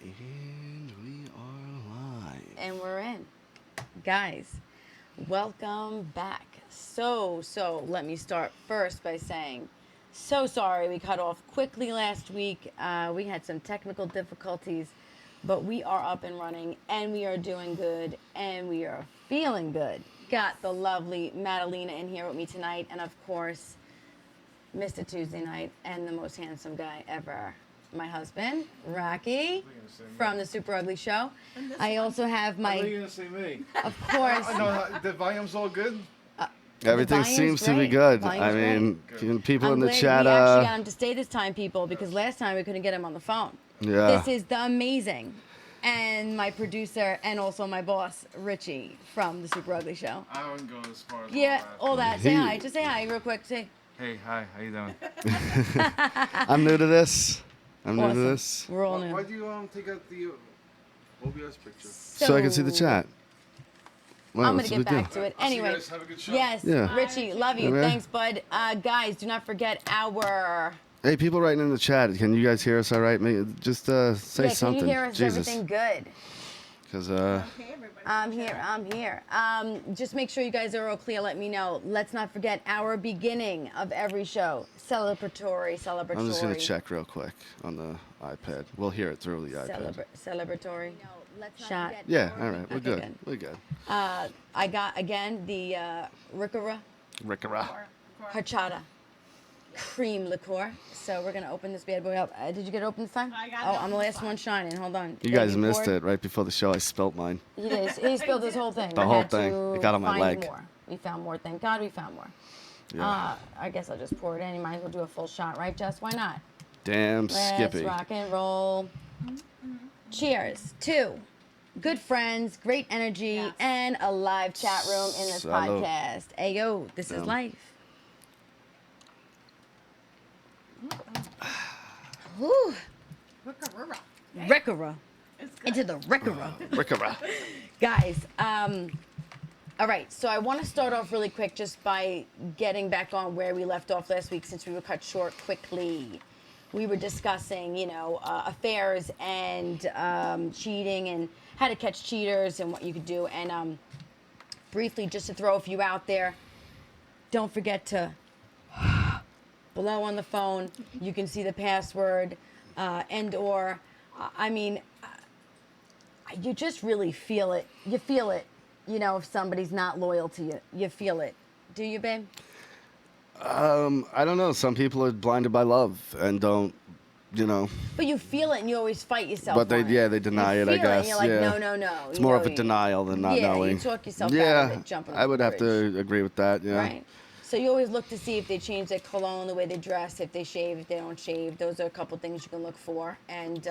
And we are live. And we're in. Guys, welcome back. So let me start first by saying, so sorry we cut off quickly last week. We had some technical difficulties, but we are up and running, and we are doing good, and we are feeling good. Got the lovely Madalena in here with me tonight, and of course, Mr. Tuesday Night and the most handsome guy ever, my husband, Rocky, from the SuperUgly show. I also have I thought you my, were gonna say me. of course, No, the volume's all good. Everything volume's seems to be great. good. Volume's I mean, people I'm in the glad chat. we actually got him to stay this time, people, because last time we couldn't get him on the phone. Yeah. This is the amazing, and my producer and also my boss, Richie, from the SuperUgly show. I wouldn't go as far as Yeah, all that. Say He- hi. Just say hi real quick. Say. Hey, hi, how you doing? I'm new to this. I'm new to Awesome. this. We're all new. Why do you take out the OBS picture? So I can see the chat. Wow, I'm what's gonna the get big back deal? to it. I'll see you Anyway, guys. Have a good show. yes, Yeah. Richie, love you. Yeah, man. Thanks, bud. Guys, do not forget our. Hey, people writing in the chat. Can you guys hear us all right? Just say Yeah, something. can you hear us? Is Jesus. everything good? Because, I'm here. Just make sure you guys are all clear. Let me know. Let's not forget our beginning of every show. Celebratory. I'm just going to check real quick on the iPad. We'll hear it through the iPad. Celebratory. Shot. Yeah, all right. We're Okay, good. good. We're good. I got, again, the Rickara Rickara. Horchata cream liqueur. So we're going to open this bad boy up. Did you get it open this time? I got it Oh, open I'm the this last time. one shining. Hold on. You guys Baby missed poured. it right before the show. I spilt mine. He did. He spilled his whole thing. The I whole had thing. to It got on my find leg. More. We found more. Thank God we found more. Yeah. I guess I'll just pour it in. You might as well do a full shot, right, Jess? Why not? Damn Let's Skippy. rock and roll. Cheers to good friends, great energy, Yes. and a live chat room in this Salud. podcast. Ayo, this is Yum. life. Whew. Rickarura. Rickara. It's good. Into the Rickara. Rickara. Guys, all right, so I want to start off really quick just by getting back on where we left off last week since we were cut short quickly. We were discussing, affairs and cheating and how to catch cheaters and what you could do. And briefly, just to throw a few out there, don't forget to below on the phone. You can see the password you just really feel it. You feel it, if somebody's not loyal to you. You feel it. Do you, babe? I don't know. Some people are blinded by love and don't, But you feel it, and you always fight yourself. But they on it. deny You it, I feel guess. And you're like, yeah. no. It's you more of know, a denial than not yeah, knowing. you talk yourself out yeah, of it, jumping I off would the have to agree with that. Yeah. Right. So you always look to see if they change their cologne, the way they dress, if they shave, if they don't shave. Those are a couple things you can look for. And,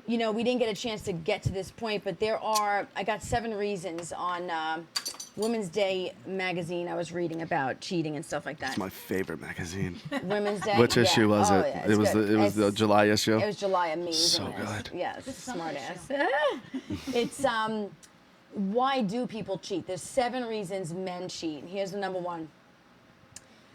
we didn't get a chance to get to this point, but I got 7 reasons on Women's Day magazine. I was reading about cheating and stuff like that. It's my favorite magazine. Women's Day. Which issue was Oh, it? yeah, it it's was good. the the It's- July issue. It was July, amazing. So good. Yes, This smart summer ass. It's why do people cheat? There's 7 reasons men cheat. Here's the number 1.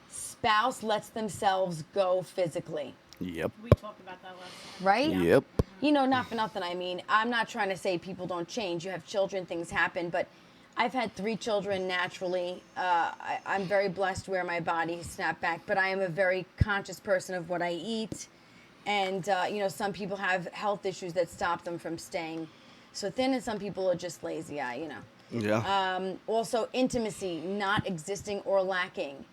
Spouse lets themselves go physically. Yep. We talked about that last time. Right? Yep. Not for nothing. I mean, I'm not trying to say people don't change. You have children, things happen, but I've had 3 children naturally. I'm very blessed where my body snapped back, but I am a very conscious person of what I eat. And, some people have health issues that stop them from staying so thin, and some people are just lazy, Yeah. Also, intimacy not existing or lacking.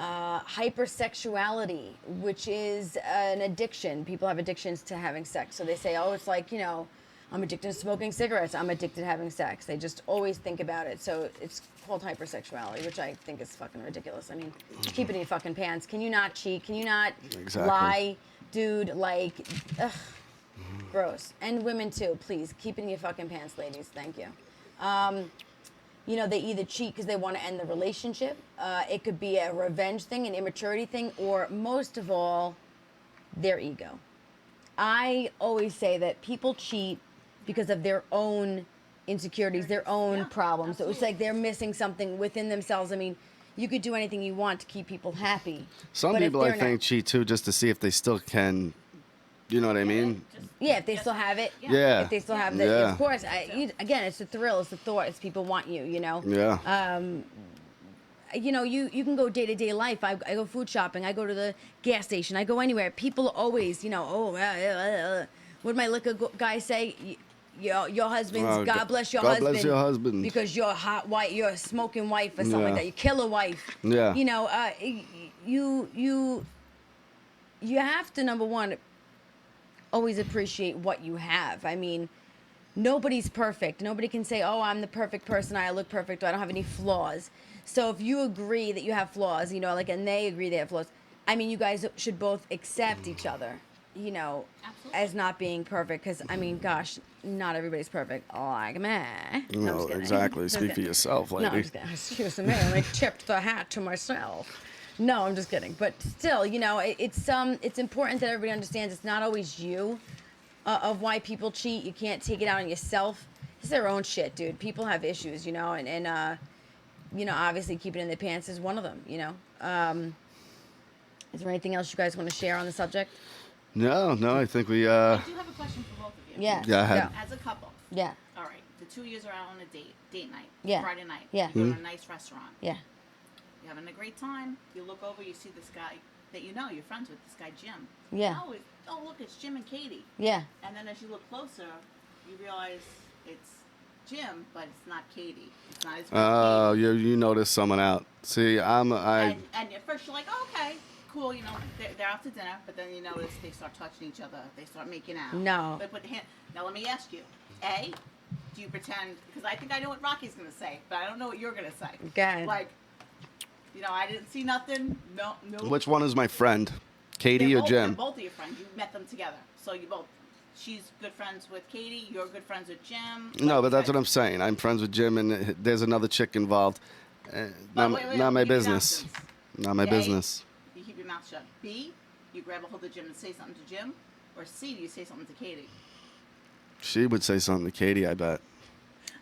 Hypersexuality, which is an addiction. People have addictions to having sex. So they say, oh, it's like, I'm addicted to smoking cigarettes. I'm addicted to having sex. They just always think about it. So it's called hypersexuality, which I think is fucking ridiculous. I mean, keep it in your fucking pants. Can you not cheat? Can you not Exactly. lie? Dude, ugh, gross. And women too, please. Keep it in your fucking pants, ladies. Thank you. They either cheat because they want to end the relationship. It could be a revenge thing, an immaturity thing, or most of all, their ego. I always say that people cheat because of their own insecurities, their own problems. So it's like they're missing something within themselves. I mean, you could do anything you want to keep people happy. Some but if people, I they're not- think, cheat too just to see if they still can, You know what I mean? Yeah, if they still have it. Yeah. If they still have the, Yeah. of course. Again, it's the thrill, it's the thought, it's people want you. You know. Yeah. You can go day to day life. I go food shopping. I go to the gas station. I go anywhere. People always, what did my liquor guy say? Your husband's God bless your God husband. bless your husband. Because you're a hot wife, you're a smoking wife or something like Yeah. that. You kill a wife. Yeah. You have to, number one, always appreciate what you have. I mean, nobody's perfect. Nobody can say, "Oh, I'm the perfect person. I look perfect. Or I don't have any flaws." So if you agree that you have flaws, and they agree they have flaws, I mean, you guys should both accept each other, Absolutely. as not being perfect. Because I mean, gosh, not everybody's perfect. Like me. No, I'm No, just kidding. exactly. Just Speak for kidding. yourself, No, lady. I'm just kidding. Excuse me. I tipped the hat to myself. No, I'm just kidding. But still, it's important that everybody understands it's not always you of why people cheat. You can't take it out on yourself. It's their own shit, dude. People have issues, and obviously keeping it in their pants is one of them, Is there anything else you guys want to share on the subject? No, I think we. I do have a question for both of you. Yeah. Yeah, I had- Go. As a couple. Yeah. All right. The two of you are out on a date night. Yeah. Friday night. Yeah. You go to a nice restaurant. Yeah. You're having a great time. You look over, you see this guy that you're friends with, this guy Jim. Yeah. Oh, look, it's Jim and Katie. Yeah. And then as you look closer, you realize it's Jim, but it's not Katie. It's not his friend Oh, Katie. you notice someone out. See, And at first you're like, oh, okay, cool, they're out to dinner, but then you notice they start touching each other, they start making out. No. They put the hand. Now let me ask you, A, do you pretend? Because I think I know what Rocky's gonna say, but I don't know what you're gonna say. Go ahead. Like, I didn't see nothing. No. which one is my friend, Katie They're or both, Jim? They're both of your friends. You met them together, so you both. She's good friends with Katie. You're good friends with Jim. No, but that's what I'm saying. I'm friends with Jim, and there's another chick involved. Not wait, my keep your business. options. Not my A, business. You keep your mouth shut. B, you grab a hold of Jim and say something to Jim. Or C, do you say something to Katie? She would say something to Katie, I bet.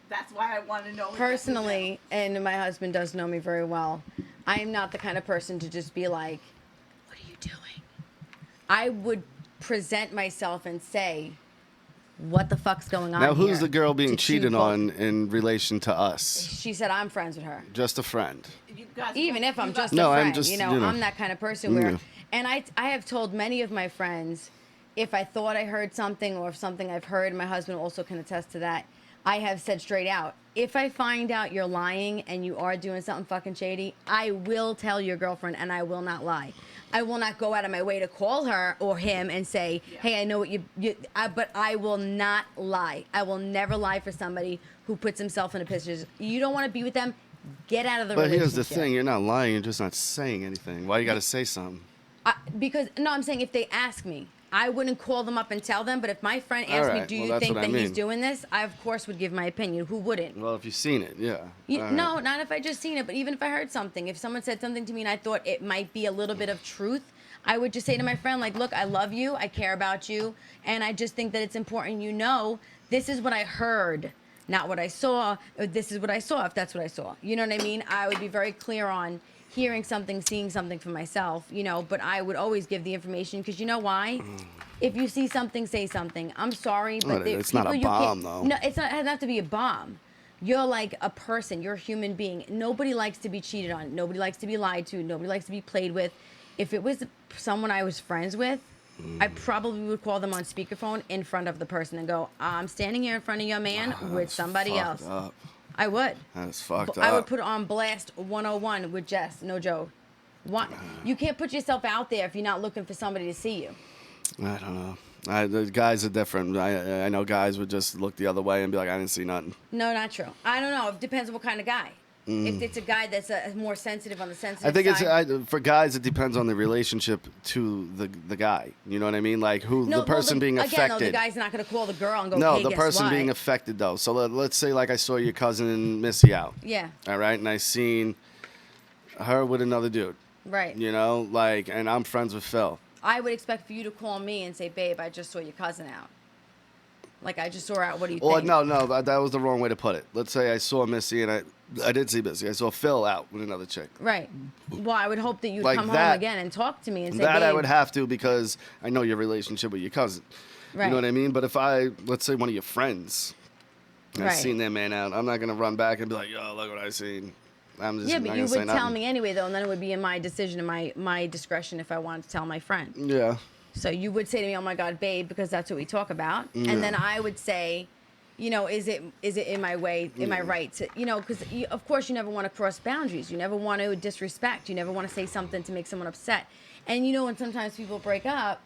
That's why I want to know. exactly Personally, and my husband does know me very well, I am not the kind of person to just be like, "What are you doing?" I would present myself and say, "What the fuck's going on Now, who's here?" the girl being to cheated both- on in relation to us? She said, "I'm friends with her." Just a friend. You guys Even if I'm you just guys- a No, I'm friend, just, I'm that kind of person where, Yeah. and I have told many of my friends, if I thought I heard something or if something I've heard, my husband also can attest to that, I have said straight out, if I find out you're lying and you are doing something fucking shady, I will tell your girlfriend and I will not lie. I will not go out of my way to call her or him and say, hey, I know what but I will not lie. I will never lie for somebody who puts himself in a position. You don't want to be with them, get out of the But relationship. here's the thing: you're not lying. You're just not saying anything. Why you got to say something? I'm saying if they ask me, I wouldn't call them up and tell them. But if my friend All asked me, right, do well, you that's think what I that he's mean. doing this? I of course would give my opinion. Who wouldn't? Well, if you've seen it, yeah. All right. No, not if I just seen it, but even if I heard something, if someone said something to me and I thought it might be a little bit of truth, I would just say to my friend, like, look, I love you, I care about you, and I just think that it's important this is what I heard, not what I saw, or this is what I saw, if that's what I saw. You know what I mean? I would be very clear on hearing something, seeing something for myself, but I would always give the information, because you know why? If you see something, say something. I'm sorry, but It's not a bomb, though. No, it doesn't have to be a bomb. You're like a person. You're a human being. Nobody likes to be cheated on. Nobody likes to be lied to. Nobody likes to be played with. If it was someone I was friends with, I probably would call them on speakerphone in front of the person and go, I'm standing here in front of your man with That's somebody fucked else. Up. I would. That's fucked I would up. put it on blast 101 with Jess. No joke. You can't put yourself out there if you're not looking for somebody to see you. I don't know. The guys are different. I know guys would just look the other way and be like, I didn't see nothing. No, not true. I don't know. It depends on what kind of guy. If it's a guy that's more sensitive on the sensitive I think side. for guys, it depends on the relationship to the guy. You know what I mean? Like the person being affected. Again, the guy's not going to call the girl and go, No, hey, the guess person what? being affected, though. So let's say, like, I saw your cousin miss you out. Yeah, All right? And I seen her with another dude. right. And I'm friends with Phil. I would expect for you to call me and say, babe, I just saw your cousin out. Like, I just saw her out. What do you Or think? no, that was the wrong way to put it. Let's say I saw Missy and I did see Missy. I saw Phil out with another chick. Right. Well, I would hope that you'd Like come home that- again and talk to me and say, That babe. I would have to because I know your relationship with your cousin. Right. You know what I mean? But if let's say one of your friends, and Right. I've seen their man out, I'm not gonna run back and be like, yo, look what I seen. I'm just Yeah, not but gonna you say would tell nothing. me anyway, though, and then it would be in my decision and my discretion if I wanted to tell my friend. Yeah. So you would say to me, "Oh my God, babe," because that's what we talk about, and then I would say, you know, is it in my way, in my right to, you know, because of course you never want to cross boundaries, you never want to disrespect, you never want to say something to make someone upset, and you know, when sometimes people break up,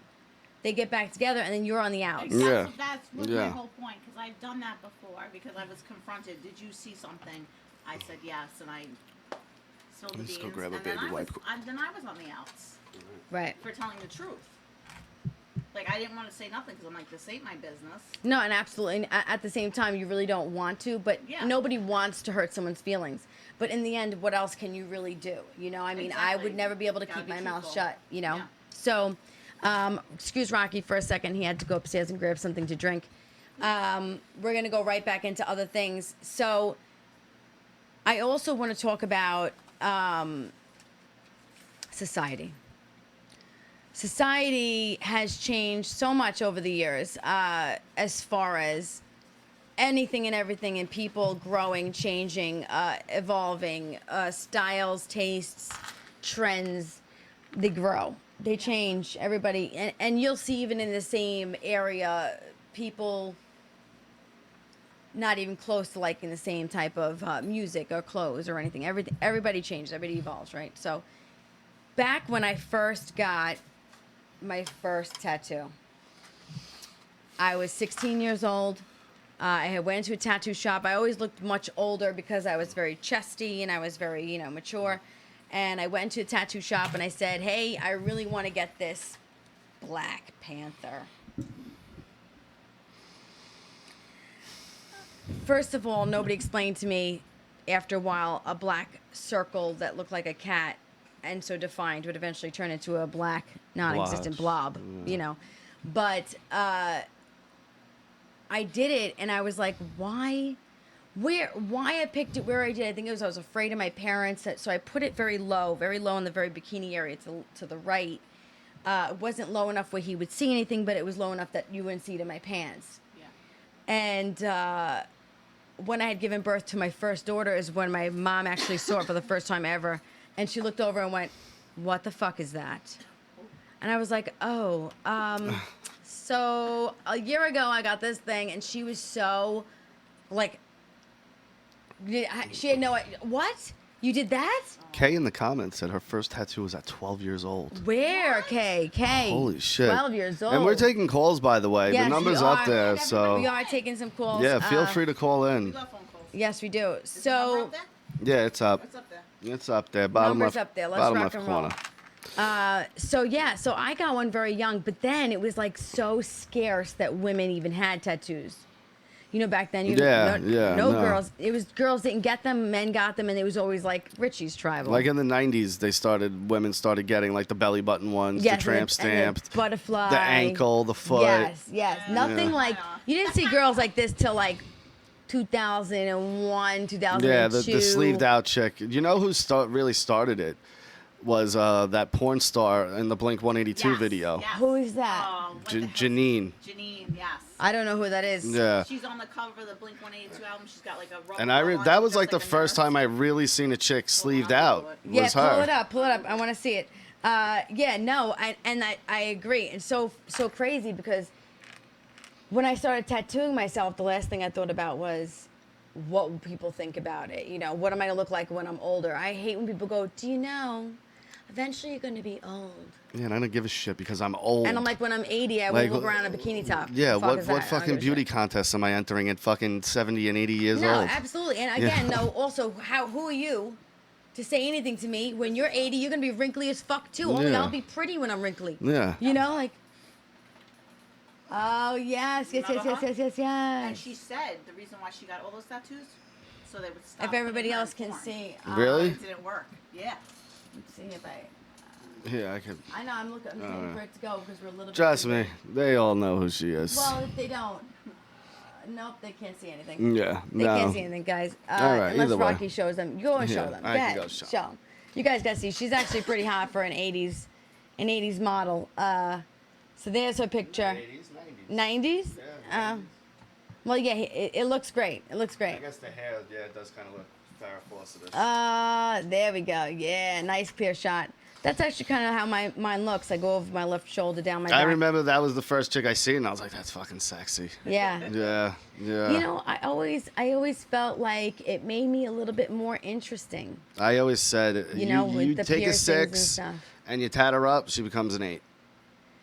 they get back together, and then you're on the outs. Exactly. Yeah. That's what Yeah. my whole point, because I've done that before, because I was confronted. Did you see something? I said yes, and I spilled the Let's beans. go grab a and then baby wipe. then I was on the outs Right. for telling the truth. Like, I didn't want to say nothing, because I'm like, this ain't my business. No, and absolutely. And at the same time, you really don't want to, but Yeah. nobody wants to hurt someone's feelings. But in the end, what else can you really do? You know, I mean, I Exactly. would never be able to Gotta keep be my mouth truthful. shut, you know? Yeah. So, excuse Rocky for a second. He had to go upstairs and grab something to drink. We're going to go right back into other things. So, I also want to talk about society. Society has changed so much over the years as far as anything and everything, and people growing, changing, evolving, styles, tastes, trends. They grow, they change. Everybody, and you'll see even in the same area, people not even close to liking the same type of music or clothes or anything. Everybody changes. Everybody evolves, right? So, back when I first got my first tattoo, I was 16 years old. I had went to a tattoo shop. I always looked much older because I was very chesty and I was very, you know, mature. And I went to a tattoo shop and I said, hey, I really want to get this Black Panther. First of all, nobody explained to me after a while a black circle that looked like a cat and so defined would eventually turn into a black non-existent blob, you know. But I did it and I was like, why I picked it where I did, I think it was I was afraid of my parents, so I put it very low in the very bikini area to the right. It wasn't low enough where he would see anything, but it was low enough that you wouldn't see it in my pants. Yeah. And when I had given birth to my first daughter is when my mom actually saw it for the first time ever. And she looked over and went, what the fuck is that? And I was like, oh, so a year ago I got this thing. And she was so, like, she had no idea. What? You did that? Kay in the comments said her first tattoo was at 12 years old. Where, Kay? Holy shit. 12 years old. And we're taking calls, by the way. Yes, The number's we up are. there, We so We are taking some calls. yeah, feel free to call We in. got phone calls. Yes, we do. Is the number So, up there? Yeah, it's up. What's up there? It's up there. Bottom Number's left. up there. Let's bottom rock left and roll. corner. So I got one very young, but then it was like so scarce that women even had tattoos. You know, back then, no no. girls. It was girls didn't get them, men got them, and it was always like Richie's tribal. Like in the 90s, women started getting like the belly button ones, the tramp and stamped, the butterfly, the ankle, the foot. Yes, Yeah. nothing Yeah. like you didn't see girls like this till like 2001, 2002. Yeah, the sleeved out chick. You know who really started it? Was that porn star in the Blink 182 Yes, video. yes. Who is that? What the hell? Janine. Janine, yes. I don't know who that is. Yeah. She's on the cover of the Blink 182 album. She's got like a rubber And ball on that it, was just like the a first nurse. time I really seen a chick sleeved I'll out. do it. Yeah, Was pull her. it up, pull it up. I want to see it. Yeah, no, I agree. It's so crazy because when I started tattooing myself, the last thing I thought about was what will people think about it? You know, what am I gonna look like when I'm older? I hate when people go, do you know, eventually you're gonna be old. Yeah, and I don't give a shit because I'm old. And I'm like, when I'm 80, I Like, will walk around in a bikini top. Yeah, The fuck what is that? I don't fucking give a beauty shit. contest am I entering at fucking 70 and 80 years No, old? absolutely. And again, no, also, who are you to say anything to me? When you're 80, you're going to be wrinkly as fuck, too. Only Yeah. I'll be pretty when I'm wrinkly. Yeah. You know, like, oh, yes, Remember her? yes. And she said the reason why she got all those tattoos, so they would stop. If everybody putting her in else can porn. see. Really? It didn't work. Yeah. Let's see if I... Yeah, I can. I know, I'm looking, I'm waiting for it to go because we're a little bit... Trust me, they all know who she is. Well, if they don't... Nope, they can't see anything. Yeah, They no. can't see anything, guys. All right, Unless either way. Rocky shows them. Go and show Yeah, them. I Go can ahead. go show Show them. You guys gotta see. She's actually pretty hot for an 80s model. So there's her picture. 90s? Yeah, Well, yeah, it looks great. It looks great. guess the hair, it does kind of look Farrah Fawcett-ish. There we go. Yeah, nice clear shot. That's actually kind of how mine looks. I go over my left shoulder, down my back. I remember that was the first chick I seen, and I was like, that's fucking sexy. Yeah. Yeah. You know, I always felt like it made me a little bit more interesting. I always said, You know, with you the take a piercings and 6 stuff. and you tat her up, she becomes an 8.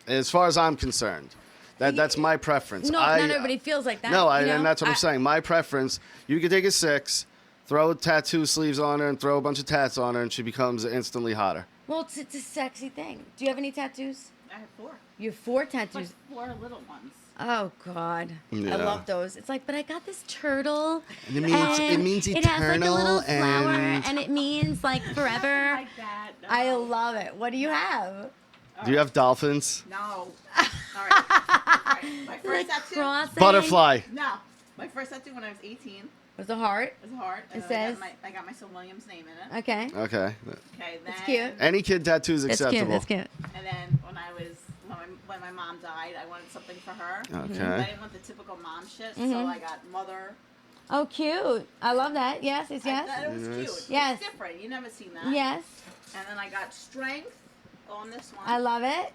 As far as I'm concerned. That's my preference. No, not everybody feels like that. No, you know? and that's what I'm saying. My preference, you could take a 6, throw tattoo sleeves on her, and throw a bunch of tats on her, and she becomes instantly hotter. Well, it's a sexy thing. Do you have any tattoos? I have 4. You have 4 Like tattoos. 4 little ones. Oh God, Yeah. I love those. It's like, but I got this turtle. And it means it has like a eternal little flower, and- and it means like forever. Like that. No. I love it. What do you have? Do you have dolphins? No. All right. All right. My first Like tattoo. crossing. Butterfly. No. My first tattoo when I was 18 With a heart. was a heart. It And says- I got my son William's name in it. Okay. Okay. Okay. Then, That's cute. Any kid tattoo is That's acceptable. cute. That's cute. And then when my mom died, I wanted something for her. Okay. But I didn't want the typical mom shit, Mm-hmm. so I got mother. Oh, cute. I love that. Yes. Yes. I Yes. thought it was Yes. cute. Yes. It's different. You never seen that. Yes. And then I got strength on this one. I love it.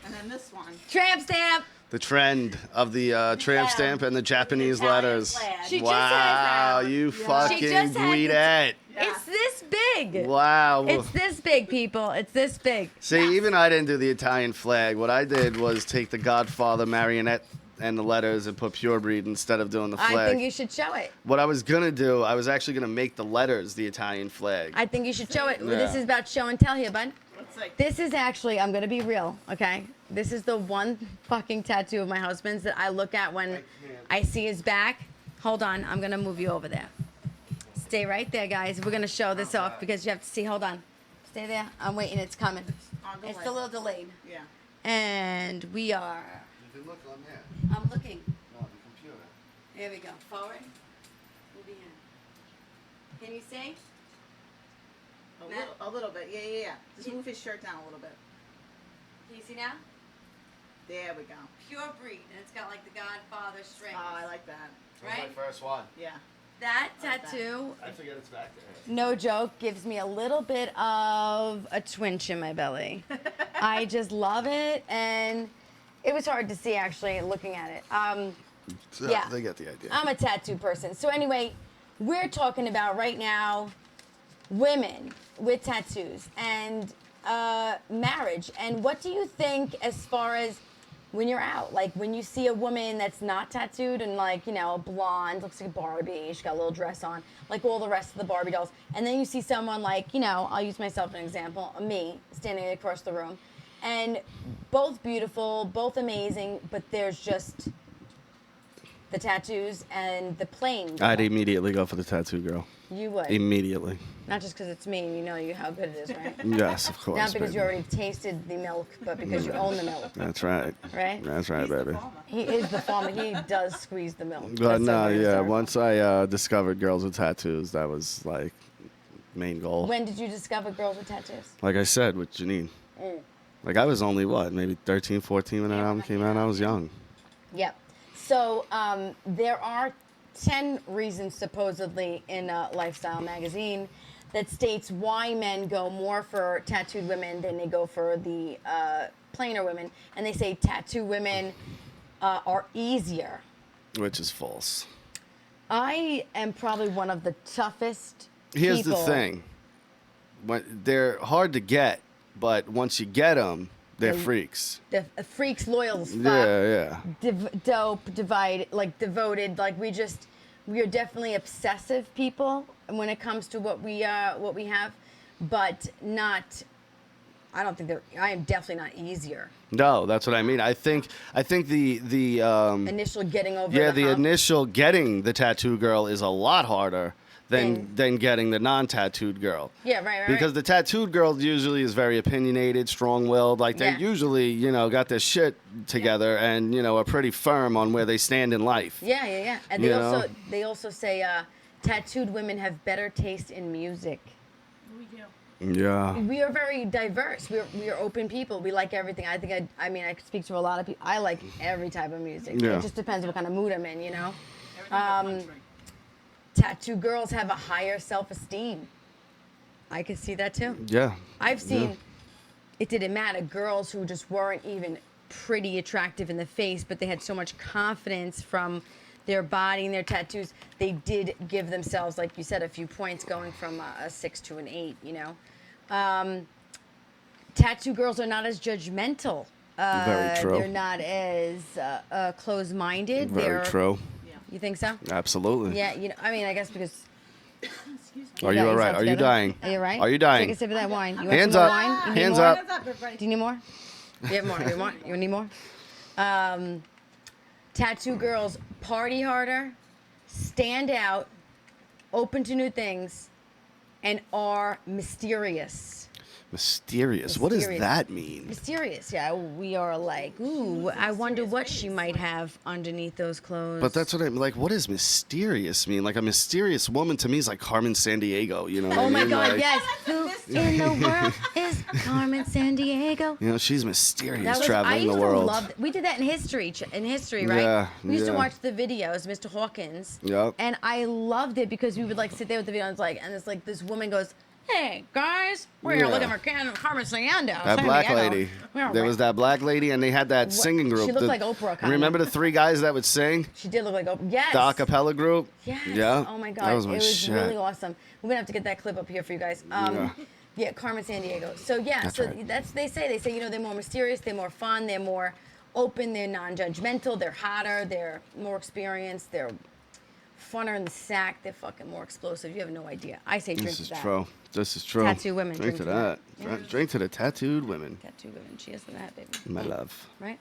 And then this one. Tramp stamp. The trend of the tramp Yeah. stamp and the Japanese Italian letters. flag. She just Wow, has- you Yeah. fucking She just had Guidette. Yeah. It's this big. Wow. It's this big, people. It's this big. See, even I didn't do the Italian flag. What I did was take the Godfather marionette and the letters and put pure breed instead of doing the flag. I think you should show it. What I was gonna do, I was actually gonna make the letters the Italian flag. I think you should show it. Yeah. This is about show and tell here, bud. Let's see. This is actually, I'm going to be real, okay? This is the one fucking tattoo of my husband's that I look at when I see his back. Hold on, I'm going to move you over there. Stay right there, guys. We're going to show this off because you have to see. Hold on. Stay there. I'm waiting. It's coming. On the It's way. a little delayed. Yeah. And we are. You can look on there. I'm looking. No, the computer. Here we go. Forward. Move your hand. Can you see? A little bit. Yeah. Just move his shirt down a little bit. Can you see now? There we go. Pure breed. And it's got like the Godfather string. Oh, I like that. Right? My first one. Yeah. That I like that. tattoo, I forget it's back there. no joke, gives me a little bit of a twinge in my belly. I just love it, and it was hard to see actually looking at it. So Yeah. they get the idea. I'm a tattoo person. So anyway, we're talking about right now women with tattoos and marriage. And what do you think as far as when you're out, like when you see a woman that's not tattooed and like, you know, blonde, looks like a Barbie, she's got a little dress on, like all the rest of the Barbie dolls. And then you see someone like, you know, I'll use myself as an example, me standing across the room. And both beautiful, both amazing, but there's just the tattoos and the plain girl. I'd immediately go for the tattoo girl. You would. Immediately. Not just because it's me and you know how good it is, right? Yes, of course. Not because baby. you already tasted the milk, but because you own the milk, That's right. right? That's right, He's the baby. farmer. He is the farmer. He does squeeze the milk. But That's so no, weird, yeah. sir. Once I discovered girls with tattoos, that was like main goal. When did you discover girls with tattoos? Like I said with Janine. Mm. Like I was only what, maybe 13, 14 when that album came out. I was young. Yep. So there are 10 reasons supposedly in Lifestyle magazine that states why men go more for tattooed women than they go for the plainer women. And they say tattoo women are easier. Which is false. I am probably one of the toughest Here's people. the thing. They're hard to get, but once you get them, they're freaks. The freaks loyal as fuck. Yeah, yeah. Dope, devoted. Like we are definitely obsessive people when it comes to what we have, but not. I don't think I am definitely not easier. No, that's what I mean. I think the Initial getting over. yeah, the hump. initial getting the tattoo girl is a lot harder than getting the non-tattooed girl. Yeah, right. Because the tattooed girl usually is very opinionated, strong-willed. Like they Yeah. usually, got their shit together and are pretty firm on where they stand in life. Yeah. And they also say tattooed women have better taste in music. We do. Yeah. We are very diverse. We are open people. We like everything. I think I could speak to a lot of people. I like every type of music. Yeah. It just depends on what kind of mood I'm in, Everything but country. Tattoo girls have a higher self-esteem. I could see that too. Yeah. I've seen, it didn't matter, girls who just weren't even pretty attractive in the face, but they had so much confidence from their body and their tattoos. They did give themselves, like you said, a few points going from a 6 to an 8, Tattoo girls are not as judgmental. Very true. They're not as closed-minded. Very true. You think so? Absolutely. Yeah, I guess because... Excuse me. Are you got all right? yourself Are you together? dying? Are you all right? Are you dying? Take a sip of that wine. You want Hands some more up. wine? You need Hands more? up. Hands up, everybody. Do you need more? You have more. You want? You need more? Tattoo girls party harder, stand out, open to new things, and are mysterious. Mysterious. What does Mysterious. that mean? Mysterious, yeah. We are like, ooh, I wonder what she might have underneath those clothes. But that's what I'm like. What does mysterious mean? Like a mysterious woman to me is like Carmen Sandiego. You know? What Oh I my mean? God, Like, yes. Who in the world is Carmen Sandiego? She's mysterious, I traveling used the to world. love we did that in history, right? Yeah, We used to yeah. watch the videos, Mr. Hawkins. Yep. And I loved it because we would like sit there with the video and it's like this woman goes, "Hey guys, we're Yeah. looking for Carmen Sandiego." That black Sandiego." lady. Yeah, There right. was that black lady, and they had that singing group. She looked like Oprah, kinda. Remember the 3 guys that would sing? She did look like Oprah. Yes. The a cappella group? Yes. Yeah. Oh my God. That was my it was shit. really awesome. We're gonna have to get that clip up here for you guys. Yeah, Carmen Sandiego. So yeah, That's so right. they say they're more mysterious, they're more fun, they're more open, they're non-judgmental, they're hotter, they're more experienced, they're funner in the sack, they're fucking more explosive. You have no idea. I say drink This to is that. true. This is true. Tattoo women, Drink to that. Yeah. Drink to the tattooed women. Tattoo women. Cheers to that, baby. My love. Right?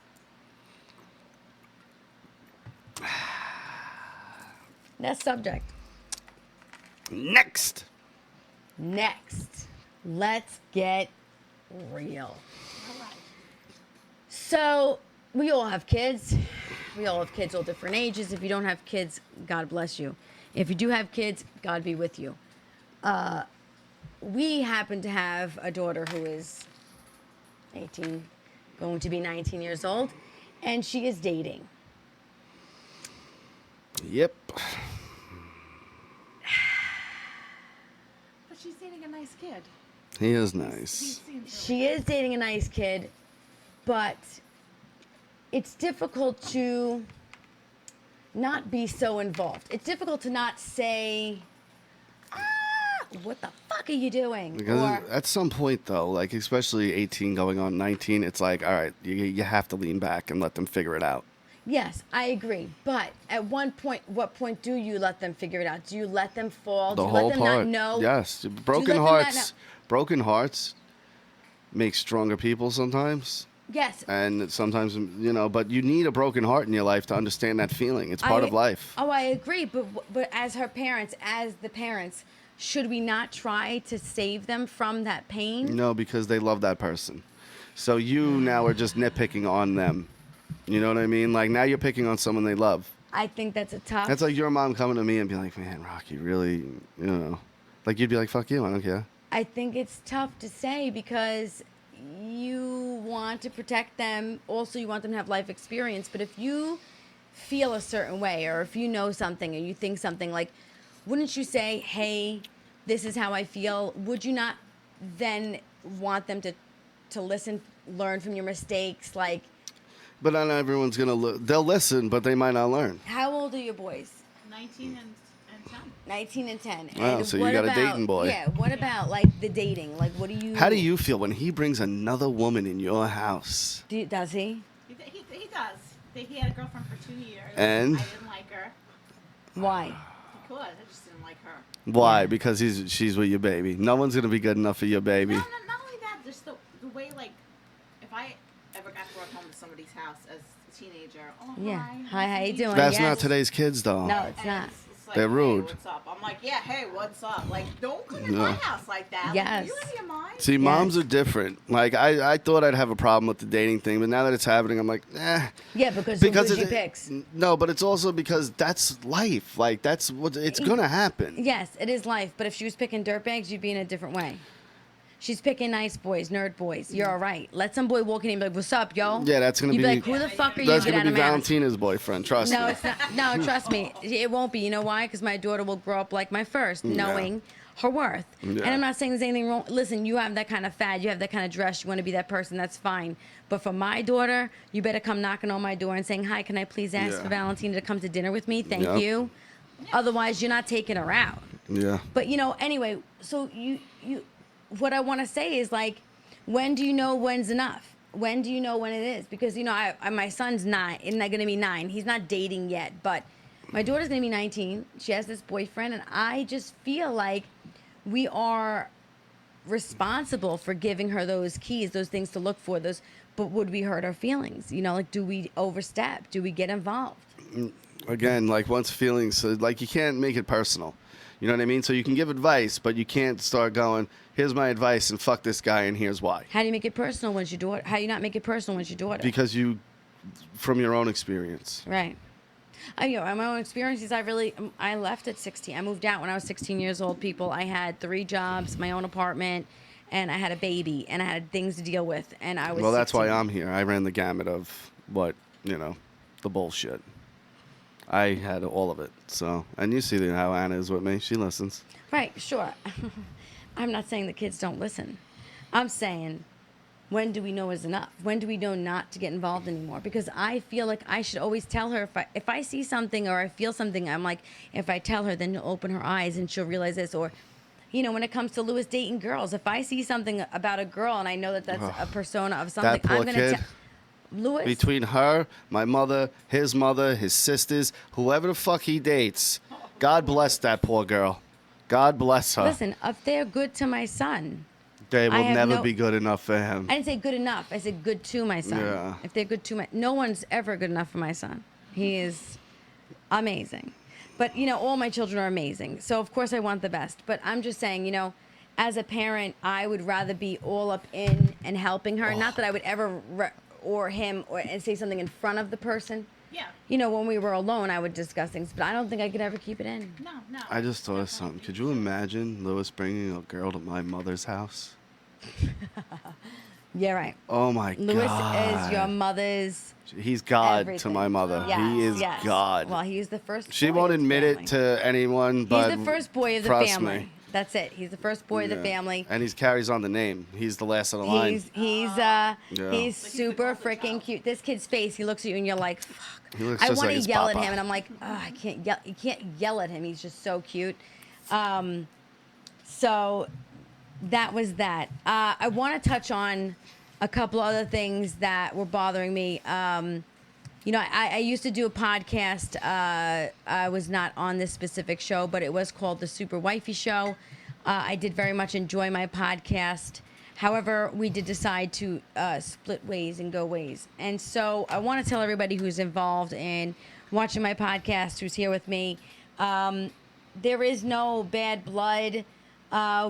Next subject. Next. Next. Let's get real. So, we all have kids. We all have kids all different ages. If you don't have kids, God bless you. If you do have kids, God be with you. We happen to have a daughter who is 18, going to be 19 years old, and she is dating. Yep. But she's dating a nice kid. He is He nice. seems really She is dating a nice kid, but it's difficult to not be so involved. It's difficult to not say, what the fuck are you doing? Because Or, at some point, though, like especially 18 going on 19, it's like, all right, you have to lean back and let them figure it out. yes, I agree. But at what point do you let them figure it out? Do you let them fall? The do you whole let them part. not know? Yes. let Broken them not hearts. Broken hearts make stronger people sometimes. Yes. And sometimes, but you need a broken heart in your life to understand that feeling. It's part of life. Oh, I agree. But as her parents, as the parents, should we not try to save them from that pain? No, because they love that person. So you now are just nitpicking on them. You know what I mean? Like now you're picking on someone they love. I think that's a tough. That's like your mom coming to me and be like, man, Rocky, really, like you'd be like, fuck you, I don't care. I think it's tough to say because you want to protect them. Also, you want them to have life experience. But if you feel a certain way, or if you know something, or you think something, like, wouldn't you say, hey, this is how I feel? Would you not then want them to listen, learn from your mistakes? Like, But not everyone's gonna. They'll listen, but they might not learn. how old are your boys? 19 and 10. 19 and 10. Wow, And so you what got a about, dating boy. Yeah, what about, like, the dating? Like, what do you... How do you feel when he brings another woman in your house? Does he? He does. He had a girlfriend for 2 years. And? I didn't like her. Why? He could. I just didn't like her. Why? Yeah. Because she's with your baby. No one's gonna be good enough for your baby. No, not only that, just the way, like, if I ever got brought home to somebody's house as a teenager, oh, Yeah. hi. Hi, how you nice to meet doing? That's Yes. not today's kids, though. No, it's And not. like, They're rude. Hey, what's up? I'm like, yeah, hey, what's up? Like, don't come in Yeah. my house like that. Yes. Like, you out of your mind? See, moms are different. Like, I thought I'd have a problem with the dating thing, but now that it's happening, I'm like, eh. Yeah, because who she picks. No, but it's also because that's life. Like, that's what it's gonna happen. Yes, it is life. But if she was picking dirtbags, you'd be in a different way. She's picking nice boys, nerd boys. You're all right. Let some boy walk in and be like, "What's up, yo?" Yeah, that's gonna You'd be. be like, "Who the fuck are you?" That's Get gonna out be of my house. Valentina's boyfriend. Trust No, me. it's not. No, trust me, it won't be. You know why? Because my daughter will grow up like my first, knowing her worth. Yeah. And I'm not saying there's anything wrong. Listen, you have that kind of fad, you have that kind of dress, you want to be that person. That's fine. But for my daughter, you better come knocking on my door and saying, "Hi, can I please ask Yeah. for Valentina to come to dinner with me? Thank Yep. you." Otherwise, you're not taking her out. Yeah. But anyway, so you what I want to say is, like, when do you know when's enough? When do you know when it is? Because my son's 9, and not gonna be 9. He's not dating yet, but my daughter's gonna be 19. She has this boyfriend, and I just feel like we are responsible for giving her those keys, those things to look for. But would we hurt her feelings? Like, do we overstep? Do we get involved? Again, like once feelings, like you can't make it personal. You know what I mean? So you can give advice, but you can't start going, "Here's my advice, and fuck this guy, and here's why." How do you make it personal when it's your daughter? How do you not make it personal when it's your daughter? Because from your own experience. Right. My own experiences, I left at 16. I moved out when I was 16 years old, people. I had 3 jobs, my own apartment, and I had a baby, and I had things to deal with, and I was Well, that's why 16. I'm here. I ran the gamut of the bullshit. I had all of it. So, and you see how Anna is with me. She listens. Right, sure. I'm not saying the kids don't listen. I'm saying, when do we know is enough? When do we know not to get involved anymore? Because I feel like I should always tell her if I see something or I feel something, I'm like, if I tell her, then you'll open her eyes and she'll realize this. Or, when it comes to Lewis dating girls, if I see something about a girl and I know that that's a persona of something, That poor I'm going to kid. tell Lewis. Between her, my mother, his sisters, whoever the fuck he dates, God bless that poor girl. God bless her. Listen, if they're good to my son, They will I have never no- be good enough for him. I didn't say good enough. I said good to my son. Yeah. If they're good to no one's ever good enough for my son. He is amazing. But, all my children are amazing. So, of course, I want the best. But I'm just saying, as a parent, I would rather be all up in and helping her. Not that I would ever, or him, and say something in front of the person. Yeah. When we were alone, I would discuss things. But I don't think I could ever keep it in. No. I just thought of something. Could you imagine Lewis bringing a girl to my mother's house? Yeah, right. Oh, my Lewis God. is your mother's He's God everything. to my mother. Yes, He is yes. God. Well, he's the first She boy won't of the admit family. it to anyone, but He's the first boy of the trust family. me. That's it. He's the first boy of the Yeah. family. And he carries on the name. He's the last of the line. He's super freaking cute. This kid's face, he looks at you and you're like, fuck. He looks I just want like to his yell papa. at him, and I'm like, oh, I can't yell. You can't yell at him. He's just so cute. So that was that. I want to touch on a couple other things that were bothering me. I used to do a podcast. I was not on this specific show, but it was called the Super Wifey Show. I did very much enjoy my podcast. However, we did decide to split ways and go ways. And so I want to tell everybody who's involved in watching my podcast, who's here with me, there is no bad blood.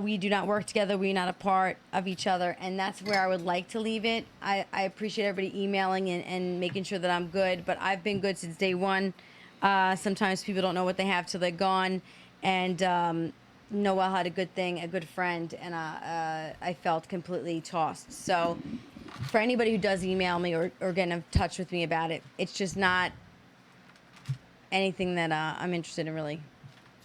We do not work together. We're not a part of each other. And that's where I would like to leave it. I appreciate everybody emailing and making sure that I'm good. But I've been good since day one. Sometimes people don't know what they have till they're gone. And Noel had a good thing, a good friend. And I felt completely tossed. So for anybody who does email me or get in touch with me about it, it's just not anything that I'm interested in really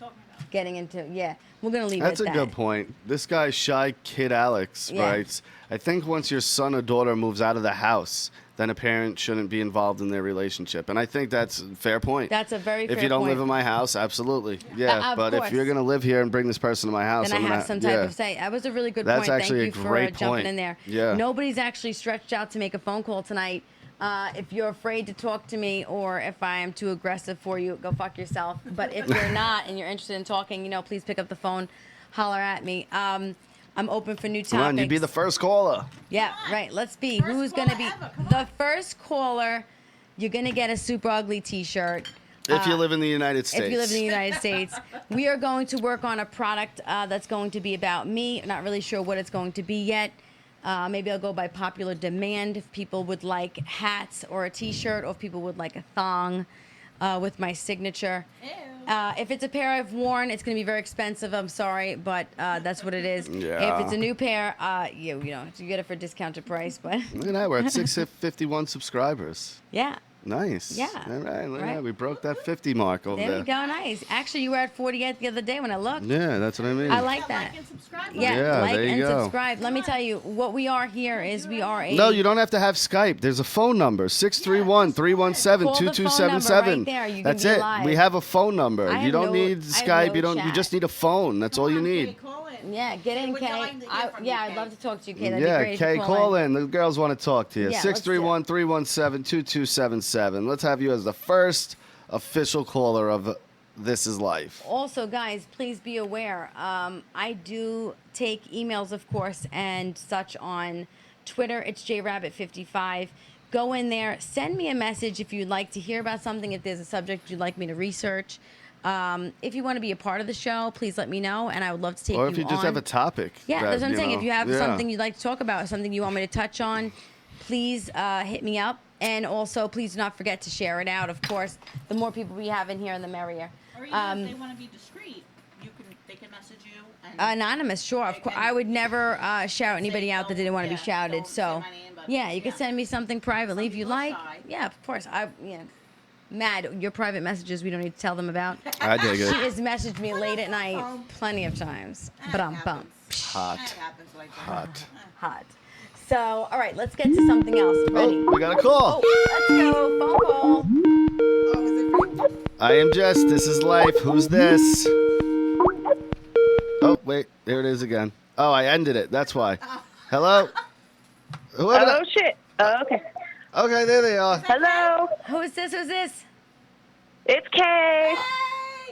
Talking about. getting into. Yeah, we're going to leave That's it a at that. good point. This guy, Shy Kid Alex, Yeah. writes, I think once your son or daughter moves out of the house, then a parent shouldn't be involved in their relationship. And I think that's a fair point. That's a very fair If you don't point. live in my house, absolutely. Yeah, Of but course. if you're going to live here and bring this person to my house, Then I I'm have some type of say. That was a really good That's point. actually Thank you a for great jumping point. in there. Yeah. Nobody's actually stretched out to make a phone call tonight. If you're afraid to talk to me or if I am too aggressive for you, go fuck yourself. But if you're not and you're interested in talking, please pick up the phone, holler at me. I'm open for new topics. Come on, you'd be the first caller. Yeah, Come on. right. Let's be. First Who's going to be caller ever. Come the on. first caller? You're going to get a Super Ugly t-shirt. If you live in the United States. If you live in the United States, we are going to work on a product that's going to be about me. Not really sure what it's going to be yet. Maybe I'll go by popular demand if people would like hats or a T-shirt, or if people would like a thong with my signature. Ew. If it's a pair I've worn, it's going to be very expensive. I'm sorry, but that's what it is. Yeah. If it's a new pair, you get it for a discounted price. But Look at that. We're at 651 subscribers. yeah. Nice. Yeah. All right. Look at Right. that. We broke that 50 mark over There there. we go. Nice. Actually, you were at 48 the other day when I looked. Yeah, that's what I mean. I like that. Like and subscribe. Yeah, Yeah, like there you and go. subscribe. Let me tell you, what we are here is we are a... No, you don't have to have Skype. There's a phone number, 631-317-2277. right there. You can That's be it. live. We have a phone number. I You have don't no- need I have Skype. no You chat. just need a phone. That's all you need. Call in. Yeah, get in, We're Kay. dying to hear from you, I'd Kay. love to talk to you, Kay. That'd Yeah, be great. if Kay, you call in. The girls want to talk to you. Yeah, let's do it. 631-317-2277. Let's have you as the first official caller of This Is Life. Also, guys, please be aware. I do take emails, of course, and such on Twitter. It's jrabbit55. Go in there. Send me a message if you'd like to hear about something, if there's a subject you'd like me to research. If you want to be a part of the show, please let me know, and I would love to take you on. Or if you just have a topic. Yeah, that, that's what I'm saying. know, If you have yeah. something you'd like to talk about, something you want me to touch on, please hit me up. And also, please do not forget to share it out. Of course, the more people we have in here, the merrier. Or even if they want to be discreet, they can message you. And Anonymous, sure. Of course, I would never shout anybody out that didn't want to be shouted. don't say So, my name, but yeah, you can send me something privately if you people like. shy. Yeah, of course. Mad, your private messages we don't need to tell them about. I dig She it. has messaged me late at night plenty of times. But I'm bummed. Hot. That happens like that. Hot. Hot. So, all right, let's get to something else. Ready? Oh, we got a call. Let's go. Phone call. Oh, is it for you? I am Jess. This is Life. Who's this? Oh, wait. There it is again. Oh, I ended it. That's why. Hello? Whoever Oh, shit. Oh, okay. Okay, there they are. Hello. Who's this? Who's this? It's Kay.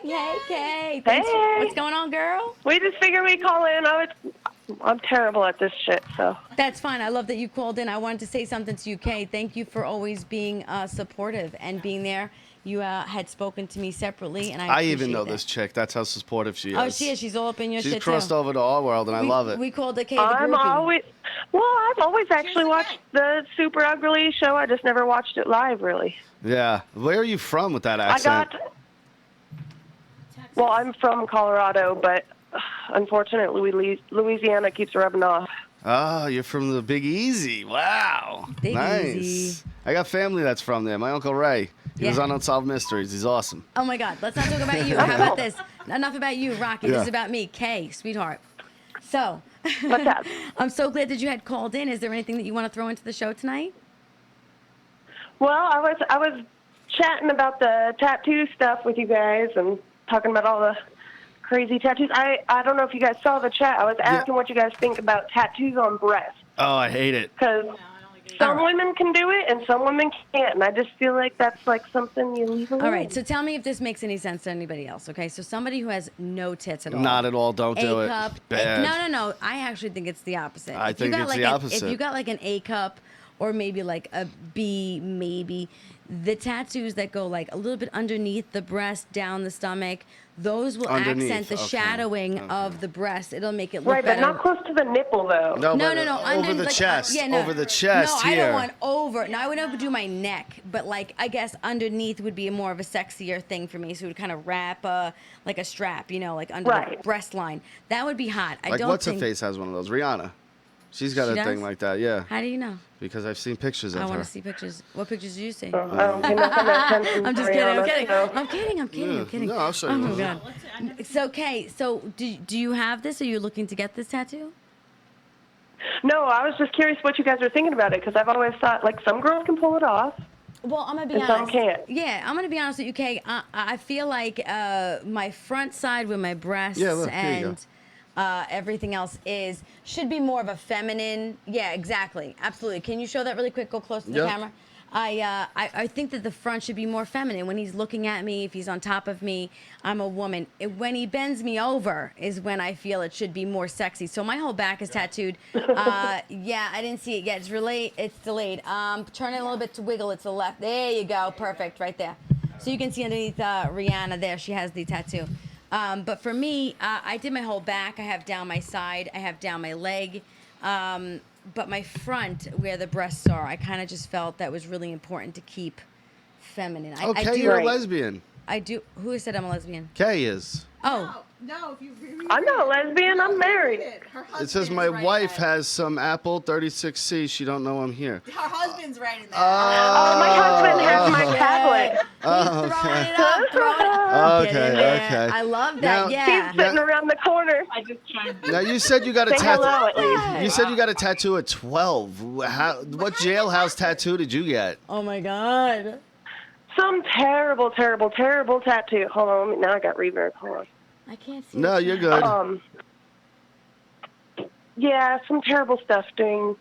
Hey, Kay. Thanks. Hey. What's going on, girl? We just figured we'd call in. I'm terrible at this shit, so. That's fine. I love that you called in. I wanted to say something to you, Kay. Thank you for always being supportive and being there. You had spoken to me separately, and I even know appreciate this chick. That's how supportive she is. it. Oh, she is. She's all up in your She's shit, crossed too. over to our world, and I love it. We called it Kay the I've groupie. always actually watched the SuperUgly show. I just never watched it live, really. Yeah. Where are you from with that I accent? well, I'm from Colorado, but unfortunately, Louisiana keeps rubbing off. Oh, you're from the Big Easy. Wow. Big nice. Easy. I got family that's from there. My Uncle Ray. He was Yeah. on Unsolved Mysteries. He's awesome. Oh, my God. Let's not talk about you. How about this? Enough about you, Rocky. This Yeah. is about me, Kay, sweetheart. So, What's up? I'm so glad that you had called in. Is there anything that you want to throw into the show tonight? Well, I was chatting about the tattoo stuff with you guys and talking about all the crazy tattoos. I don't know if you guys saw the chat. I was asking what you guys think about tattoos on breasts. Oh, I hate it. Because No, I don't like it. some women can do it and some women can't. And I just feel like that's like something you leave alone. All right, so tell me if this makes any sense to anybody else, okay? So somebody who has no tits at all. Not at all. Don't do it. A-cup. Bad. No. I actually think it's the opposite. I If you think got it's like the If opposite. you got like an A cup or maybe like a B, maybe, the tattoos that go like a little bit underneath the breast, down the stomach, those will Underneath, accent the okay, shadowing okay. of the breast. It'll make it look Right, but better. not close to the nipple, though. No, No, but no. over under, the like, chest. yeah, no. Over the chest No, here. I don't want over. No, I would never do my neck, but like I guess underneath would be more of a sexier thing for me. So it would kind of wrap like a strap, like under the Right. breast line. That would be hot. I Like, don't what's her think. face has one of those? Rihanna. She's got She a does? thing like that, yeah. How do you know? Because I've seen pictures of I her. want to see pictures. What pictures did you see? I don't pay nothing attention I'm to just kidding. I'm Rihanna, kidding. so- I'm kidding. I'm kidding. Yeah. I'm kidding. No, I'll show you Oh my one. god. It's okay. So do you have this? Are you looking to get this tattoo? No, I was just curious what you guys are thinking about it, because I've always thought, like, some girls can pull it off. Well, I'm gonna be And honest. some can't. Yeah, I'm gonna be honest with you, Kay. I feel like my front side with my breasts Yeah, look, here you go. and everything else should be more of a feminine. Yeah, exactly, absolutely. Can you show that really quick? Go close to the Yeah. camera. I think that the front should be more feminine. When he's looking at me, if he's on top of me, I'm a woman. When he bends me over is when I feel it should be more sexy. So my whole back is tattooed. Yeah, I didn't see it yet. It's delayed. Turn it a little bit to wiggle it to the left. There you go. Perfect. Right there. So you can see underneath Rihanna there, she has the tattoo. But for me, I did my whole back. I have down my side. I have down my leg. But my front, where the breasts are, I kind of just felt that was really important to keep feminine. I Okay, do, you're a Right. lesbian. I do. Who said I'm a lesbian? Kay is. Oh, No, if you read I'm not a lesbian. I'm married. Her It husband says is my right wife in that. has some Apple 36C. She don't know I'm here. Her husband's right in there. Oh, my husband has my tablet. he's throwing it up, throwing it up. Get in Okay, there. okay. I love that. Now- Yeah. He's sitting around the corner. Now you said you got a Say hello tattoo. at least. You said you got a tattoo at 12. What jailhouse tattoo did you get? Oh my God. Some terrible, terrible, terrible tattoo. Hold on. Now I got reverb. Hold on. I can't see. No, the you're chat. good. Yeah, some terrible stuff doing.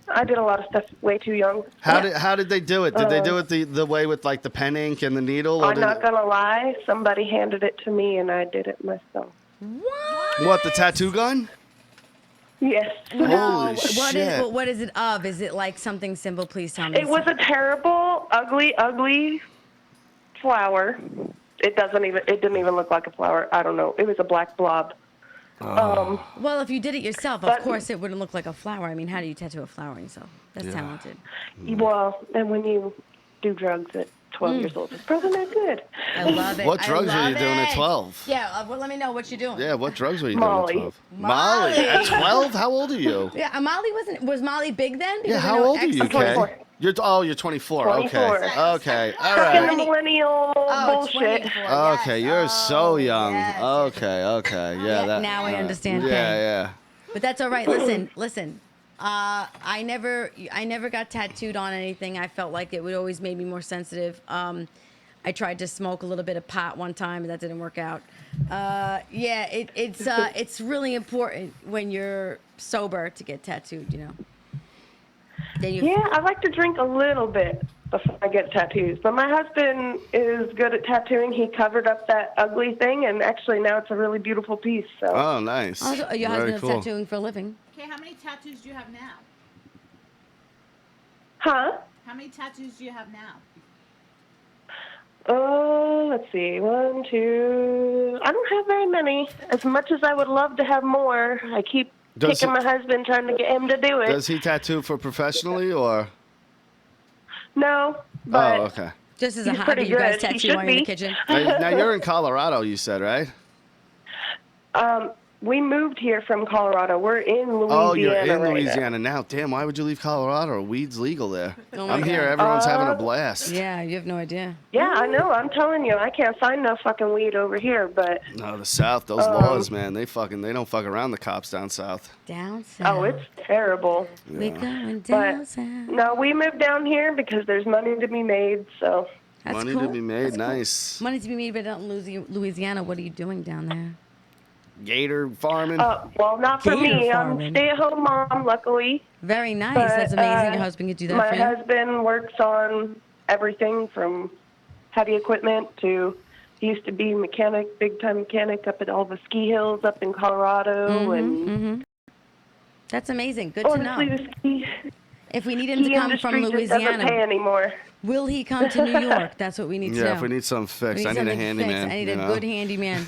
I did a lot of stuff way too young. How did they do it? Did they do it the way with like the pen ink and the needle? Or I'm not gonna lie. Somebody handed it to me, and I did it myself. What, the tattoo gun? Yes. Holy shit. What is it of? Is it like something simple? Please tell me. It was a terrible, ugly, ugly flower. It didn't even look like a flower. I don't know. It was a black blob. Well, if you did it yourself, of But- course it wouldn't look like a flower. I mean, how do you tattoo a flower on yourself? That's talented. Well, and when you do drugs at 12 years old, it's probably not good. I love it. What I drugs were you love doing at it. 12? Yeah, well, let me know what you're doing. Yeah, what drugs were you Molly. doing at 12? Molly. At 12? How old are you? Yeah, Molly was Molly big then? Yeah, Because I how know old are you, ex- Kay? 24. You're 24. 24. Okay. All Fucking right. millennial bullshit. 24, yes. Okay, you're so young. yes. Okay. Yeah, that. Now I understand, Kay. Yeah. But that's all right. Listen. I never got tattooed on anything. I felt like it would always make me more sensitive. I tried to smoke a little bit of pot one time, but that didn't work out. It's really important when you're sober to get tattooed. You know. Then you Yeah, I like to drink a little bit before I get tattoos. But my husband is good at tattooing. He covered up that ugly thing, and actually now it's a really beautiful piece. So. Oh, nice. Also, your Very husband is cool. tattooing for a living. Okay, how many tattoos do you have now? Huh? How many tattoos do you have now? Oh, let's see. 1, 2. I don't have very many. As much as I would love to have more, I keep Does kicking he- my husband trying to get him to do it. Does he tattoo for professionally or? No, but Oh, okay. Just as a He's hobby, pretty you guys good. He tattoo should while you're in the be. kitchen. Now you're in Colorado, you said, right? we moved here from Colorado. We're in Louisiana Oh, you're in right now. Louisiana now. Damn, why would you leave Colorado? Weed's legal there. Oh my I'm here. God. Everyone's having a blast. Yeah, you have no idea. Yeah, I know. I'm telling you, I can't find no fucking weed over here. But No, the South, those laws, man, they don't fuck around the cops down south. Down south. oh, it's terrible. We're going down But south. no, we moved down here because there's money to be made. So That's Money cool. to be made, That's cool. nice. Money to be made, but out in Louisiana. What are you doing down there? Gator farming. well, not for Gator me. farming. I'm stay-at-home mom, luckily. Very nice. But, That's amazing. Your husband could do that my for you. husband works on everything from heavy equipment to he used to be mechanic, big-time mechanic up at all the ski hills up in Colorado. and That's amazing. Good to know. honestly, the ski If we need him to ski come from industry just doesn't pay Louisiana, anymore. will he come to New York? That's what we need to know. Yeah, if we need something fixed, I need a something handyman. fixed. I need you a know? good handyman.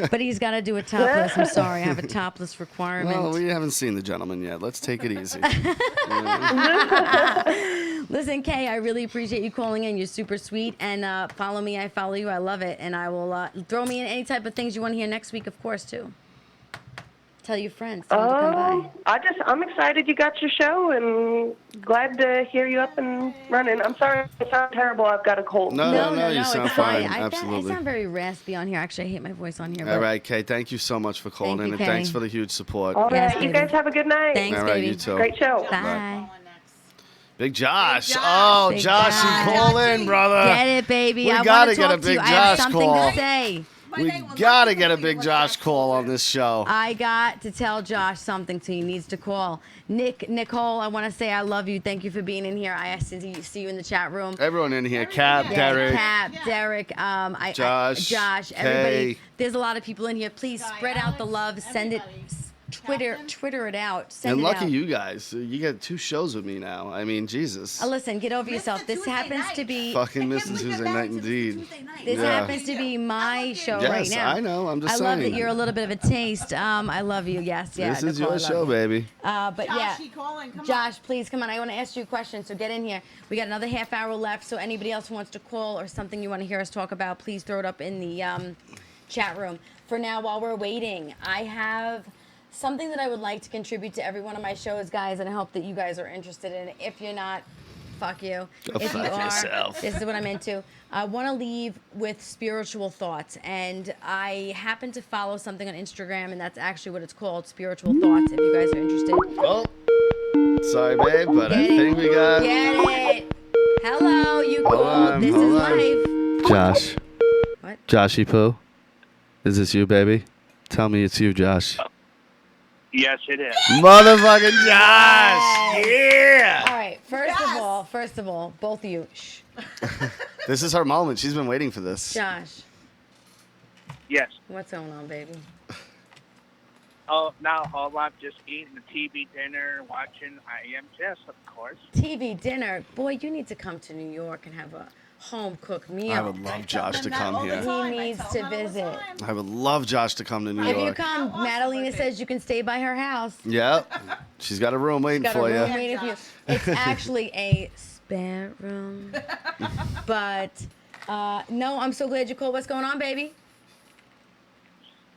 But he's got to do it topless. I'm sorry. I have a topless requirement. Well, we haven't seen the gentleman yet. Let's take it easy. Listen, Kay, I really appreciate you calling in. You're super sweet. And follow me. I follow you. I love it. And I will throw me in any type of things you want to hear next week, of course, too. Tell your friends. Tell them to come by. I'm excited you got your show and glad to hear you up and running. I'm sorry I sound terrible. I've got a cold. No, you sound it's fine. I Absolutely. sound very raspy on here. Actually, I hate my voice on here. All but right, Kay, thank you so much for calling Thank in, you, and thanks Kay. for the huge support. All Yes, right, you baby. guys have a good night. Thanks, All right, baby. you too. Great show. Bye. Calling next. Big Josh. Big Josh. Oh, Big Josh, Josh. you call in, brother. Get it, baby. We I gotta want to get a talk to Big you. I have Josh something call. to say. We gotta get a Big Josh call on this show. I got to tell Josh something, so he needs to call. Nicole, I want to say I love you. Thank you for being in here. I see you in the chat room. Everyone in here, Cap, Yeah, Derek. Cap, Yeah. Derek, Josh, Josh, Kay. everybody. There's a lot of people in here. Please Guy, spread out the Alex, love. Send it. everybody. Twitter it out. Send And it lucky out. you guys. You get 2 shows with me now. I mean, Jesus. Listen, get over Mr. yourself. This Tuesday happens night. to be Fucking missing believe Tuesday you're night married to Mr. indeed. Tuesday night. this Yeah. happens to be my show Yes, right now. I know. I'm just I love that saying. you're a little bit of a taste. I love you. Yes, yeah. This is Nicole, your I love show, you. baby. But yeah, Joshy calling, come on. Josh, please come on. I want to ask you a question, so get in here. We got another half hour left, so anybody else who wants to call or something you want to hear us talk about, please throw it up in the chat room. For now, while we're waiting, I have something that I would like to contribute to every one of my shows, guys, and I hope that you guys are interested in it. If you're not, fuck you. Go If you fuck are, yourself. this is what I'm into. I want to leave with spiritual thoughts, and I happen to follow something on Instagram, and that's actually what it's called, Spiritual Thoughts, if you guys are interested. Oh, sorry, babe, but I Get it. think we got. Get it. Hello, you Hold called. on, This hold is on. life. Josh. What? Joshy Poo. Is this you, baby? Tell me it's you, Josh. Yes, it is. Motherfucking Josh! All Yeah! right. First of all, both of you. Shh. This is her moment. She's been waiting for this. Josh, Yes. what's going on, baby? Oh, not a whole lot. Just eating the TV dinner, watching I Am Jess, of course. TV dinner. Boy, you need to come to New York and have a home cooked meal. I would love Josh to come here. He needs to visit. I would love Josh to come to New If you York. come, Madalena says you can stay by her house. Yep. She's got a room waiting Got a for room you. waiting for you. It's actually a spare room. But no, I'm so glad you called. What's going on, baby?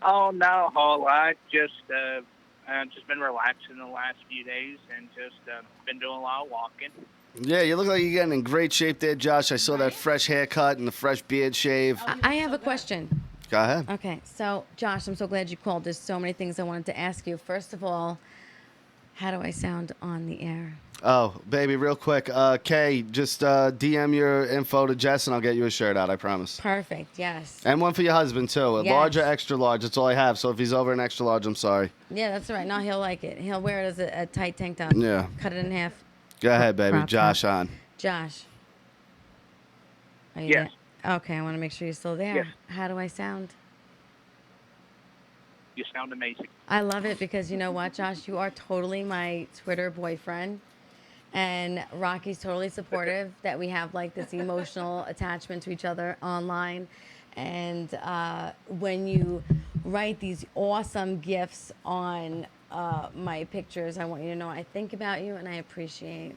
Oh, not a whole lot. Just been relaxing the last few days and just been doing a lot of walking. Yeah, you look like you're getting in great shape there, Josh. I saw that fresh haircut and the fresh beard shave. I have a question. Go ahead. Okay, so Josh, I'm so glad you called. There's so many things I wanted to ask you. First of all, how do I sound on the air? Oh, baby, real quick. Kay, just DM your info to Jess and I'll get you a shirt out, I promise. Perfect, yes. And one for your husband, too. A Yes. large or extra large. That's all I have. So if he's over an extra large, I'm sorry. Yeah, that's all right. No, he'll like it. He'll wear it as a tight tank top. Yeah. Cut it in half. Go ahead, baby. Crop Josh top. on. Josh. Are you Yes. there? Okay, I want to make sure you're still there. Yes. How do I sound? You sound amazing. I love it because you know what, Josh? You are totally my Twitter boyfriend. And Rocky's totally supportive that we have like this emotional attachment to each other online. And when you write these awesome gifts on my pictures, I want you to know I think about you and I appreciate.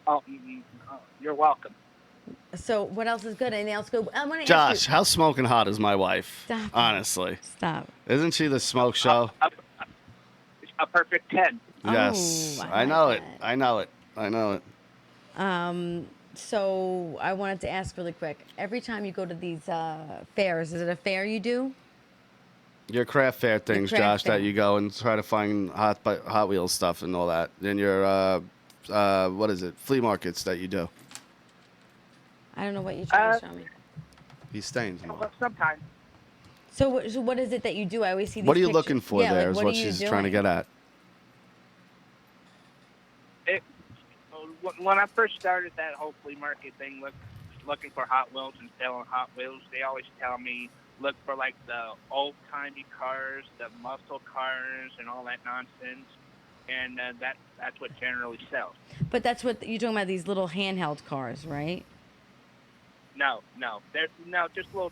Oh, you're welcome. So what else is good? Anything else good? I want to Josh, ask you. how smoking hot is my wife? Stop. Honestly. Stop. Isn't she the smoke show? A perfect 10. Yes. Oh, I like know it. that. I know it. I know it. So I wanted to ask really quick. Every time you go to these fairs, is it a fair you do? Your craft fair things, craft Josh, fair. that you go and try to find Hot Wheels stuff and all that. Then your, what is it, flea markets that you do. I don't know what you're trying to show me. He's staying Well, tomorrow. sometimes. So what is it that you do? I always see these What are you pictures. looking for Yeah, there like, is what what are you she's trying to doing? get at. When I first started that whole flea market thing, looking for Hot Wheels and selling Hot Wheels, they always tell me look for like the old-timey cars, the muscle cars, and all that nonsense. And that's what generally sells. But that's what you're talking about, these little handheld cars, right? No, just little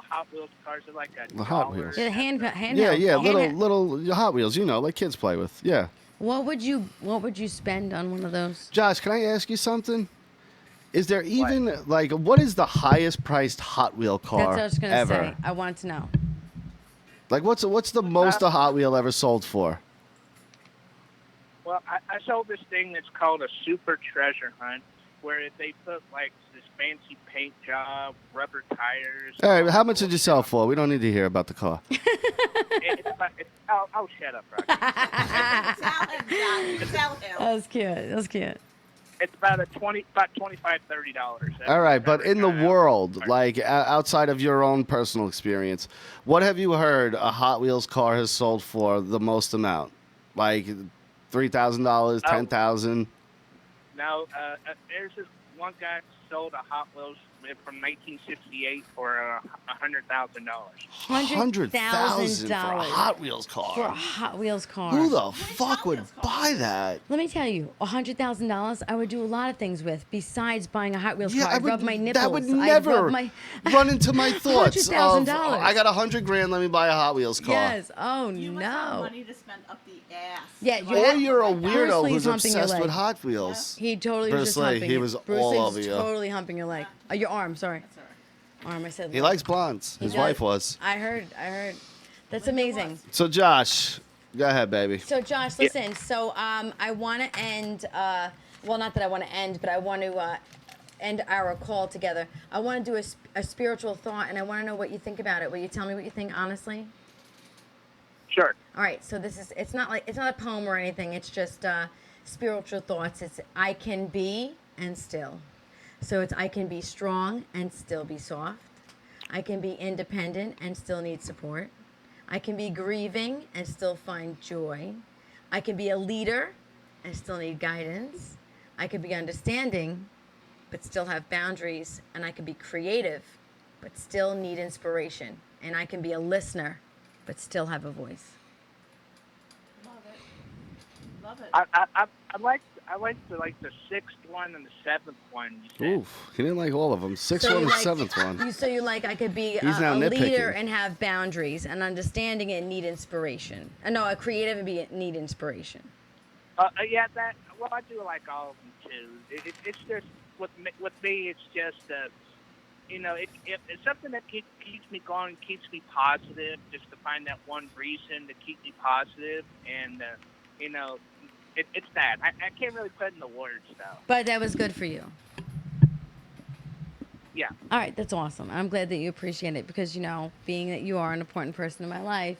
Hot Wheels cars are like a The Hot dollar. Wheels. Yeah, the handheld. Yeah, handheld. little Hot Wheels, you know, like kids play with. Yeah. What would you spend on one of those? Josh, can I ask you something? Is there even, like, what is the highest priced Hot Wheel car That's what I was gonna ever? say. I want to know. Like, what's the most a Hot Wheel ever sold for? Well, I sold this thing that's called a super treasure hunt, where they put like this fancy paint job, rubber tires. All right, how much did you sell for? We don't need to hear about the car. Oh, shut up, Rocky. Tell him, Johnny. Tell him. That was cute. That was cute. It's about $25, $30. All right, but in the world, like outside of your own personal experience, what have you heard a Hot Wheels car has sold for the most amount? Like $3,000, $10,000. No, there's this one guy sold a Hot Wheels from 1968 for $100,000. $100,000 for a $100,000 Hot Wheels car. for a Hot Wheels car. Who the Hot fuck would Wheels car? buy that? Let me tell you, $100,000 I would do a lot of things with besides buying a Hot Wheels car. I I'd rub my nipples. that would I'd never rub my run into my thoughts of, $100,000. I got $100,000, let me buy a Hot Wheels car. Yes. Oh You must have no. money to spend up the ass. Yeah, to you buy Or have- something you're a like that. weirdo Bruce Lee's who's humping your obsessed with leg. Hot Wheels. He totally was Bruce just Lee, humping he it. was Bruce all Lee over was you. totally humping your leg. Your arm, sorry. That's all right. Arm, I said He leg. likes blondes. His does. wife was. I heard. That's Linda amazing. was. So Josh, go ahead, baby. So Josh, listen. So I want to end. Well, not that I want to end, but I want to end our call together. I want to do a spiritual thought, and I want to know what you think about it. Will you tell me what you think honestly? Sure. All right. So it's not a poem or anything. It's just spiritual thoughts. It's I can be and still. So it's I can be strong and still be soft. I can be independent and still need support. I can be grieving and still find joy. I can be a leader and still need guidance. I can be understanding but still have boundaries. And I can be creative but still need inspiration. And I can be a listener but still have a voice. Love it. Love it. I like the sixth one and the seventh one. You said. Oof, he didn't like all of them. Sixth So one you and like- seventh one. So you like I could be He's now a leader nitpicking. and have boundaries and understanding and need inspiration. No, a creative and need inspiration. Yeah, that. Well, I do like all of them too. It's just with me. It's just it's something that keeps me going, keeps me positive. Just to find that one reason to keep me positive, and it's that. I can't really put it in the words though. But that was good for you. Yeah. All right, that's awesome. I'm glad that you appreciate it because, being that you are an important person in my life,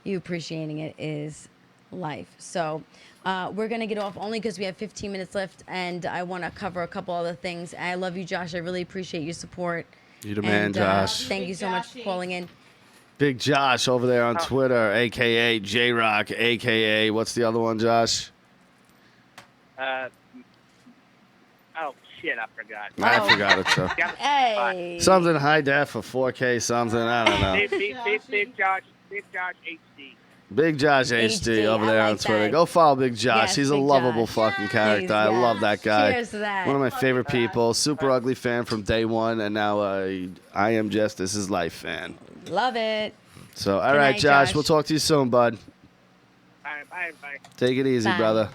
you appreciating it is life. So we're going to get off only because we have 15 minutes left and I want to cover a couple other things. I love you, Josh. I really appreciate your support. You the man, And, Josh. Thank you Big so much for Joshy. calling in. Big Josh over there on Twitter, a.k.a. J-Rock, a.k.a. What's the other one, Josh? Oh shit! I forgot. I forgot it, too. Yeah, Hey. Something high def for 4K, something, I don't know. Big Josh HD. Big Josh HD HD, over I there on like Twitter. that. Go follow Big Josh. Yes, He's a Big lovable Josh. fucking character. Yes, I love that guy. Cheers to that. One of my favorite Love you, people. Super ugly fan from day one, and now I am Jess. This is life fan. Love it. So, all Good right, night, Josh. Josh. We'll talk to you soon, bud. Bye. Take it easy, Bye. brother.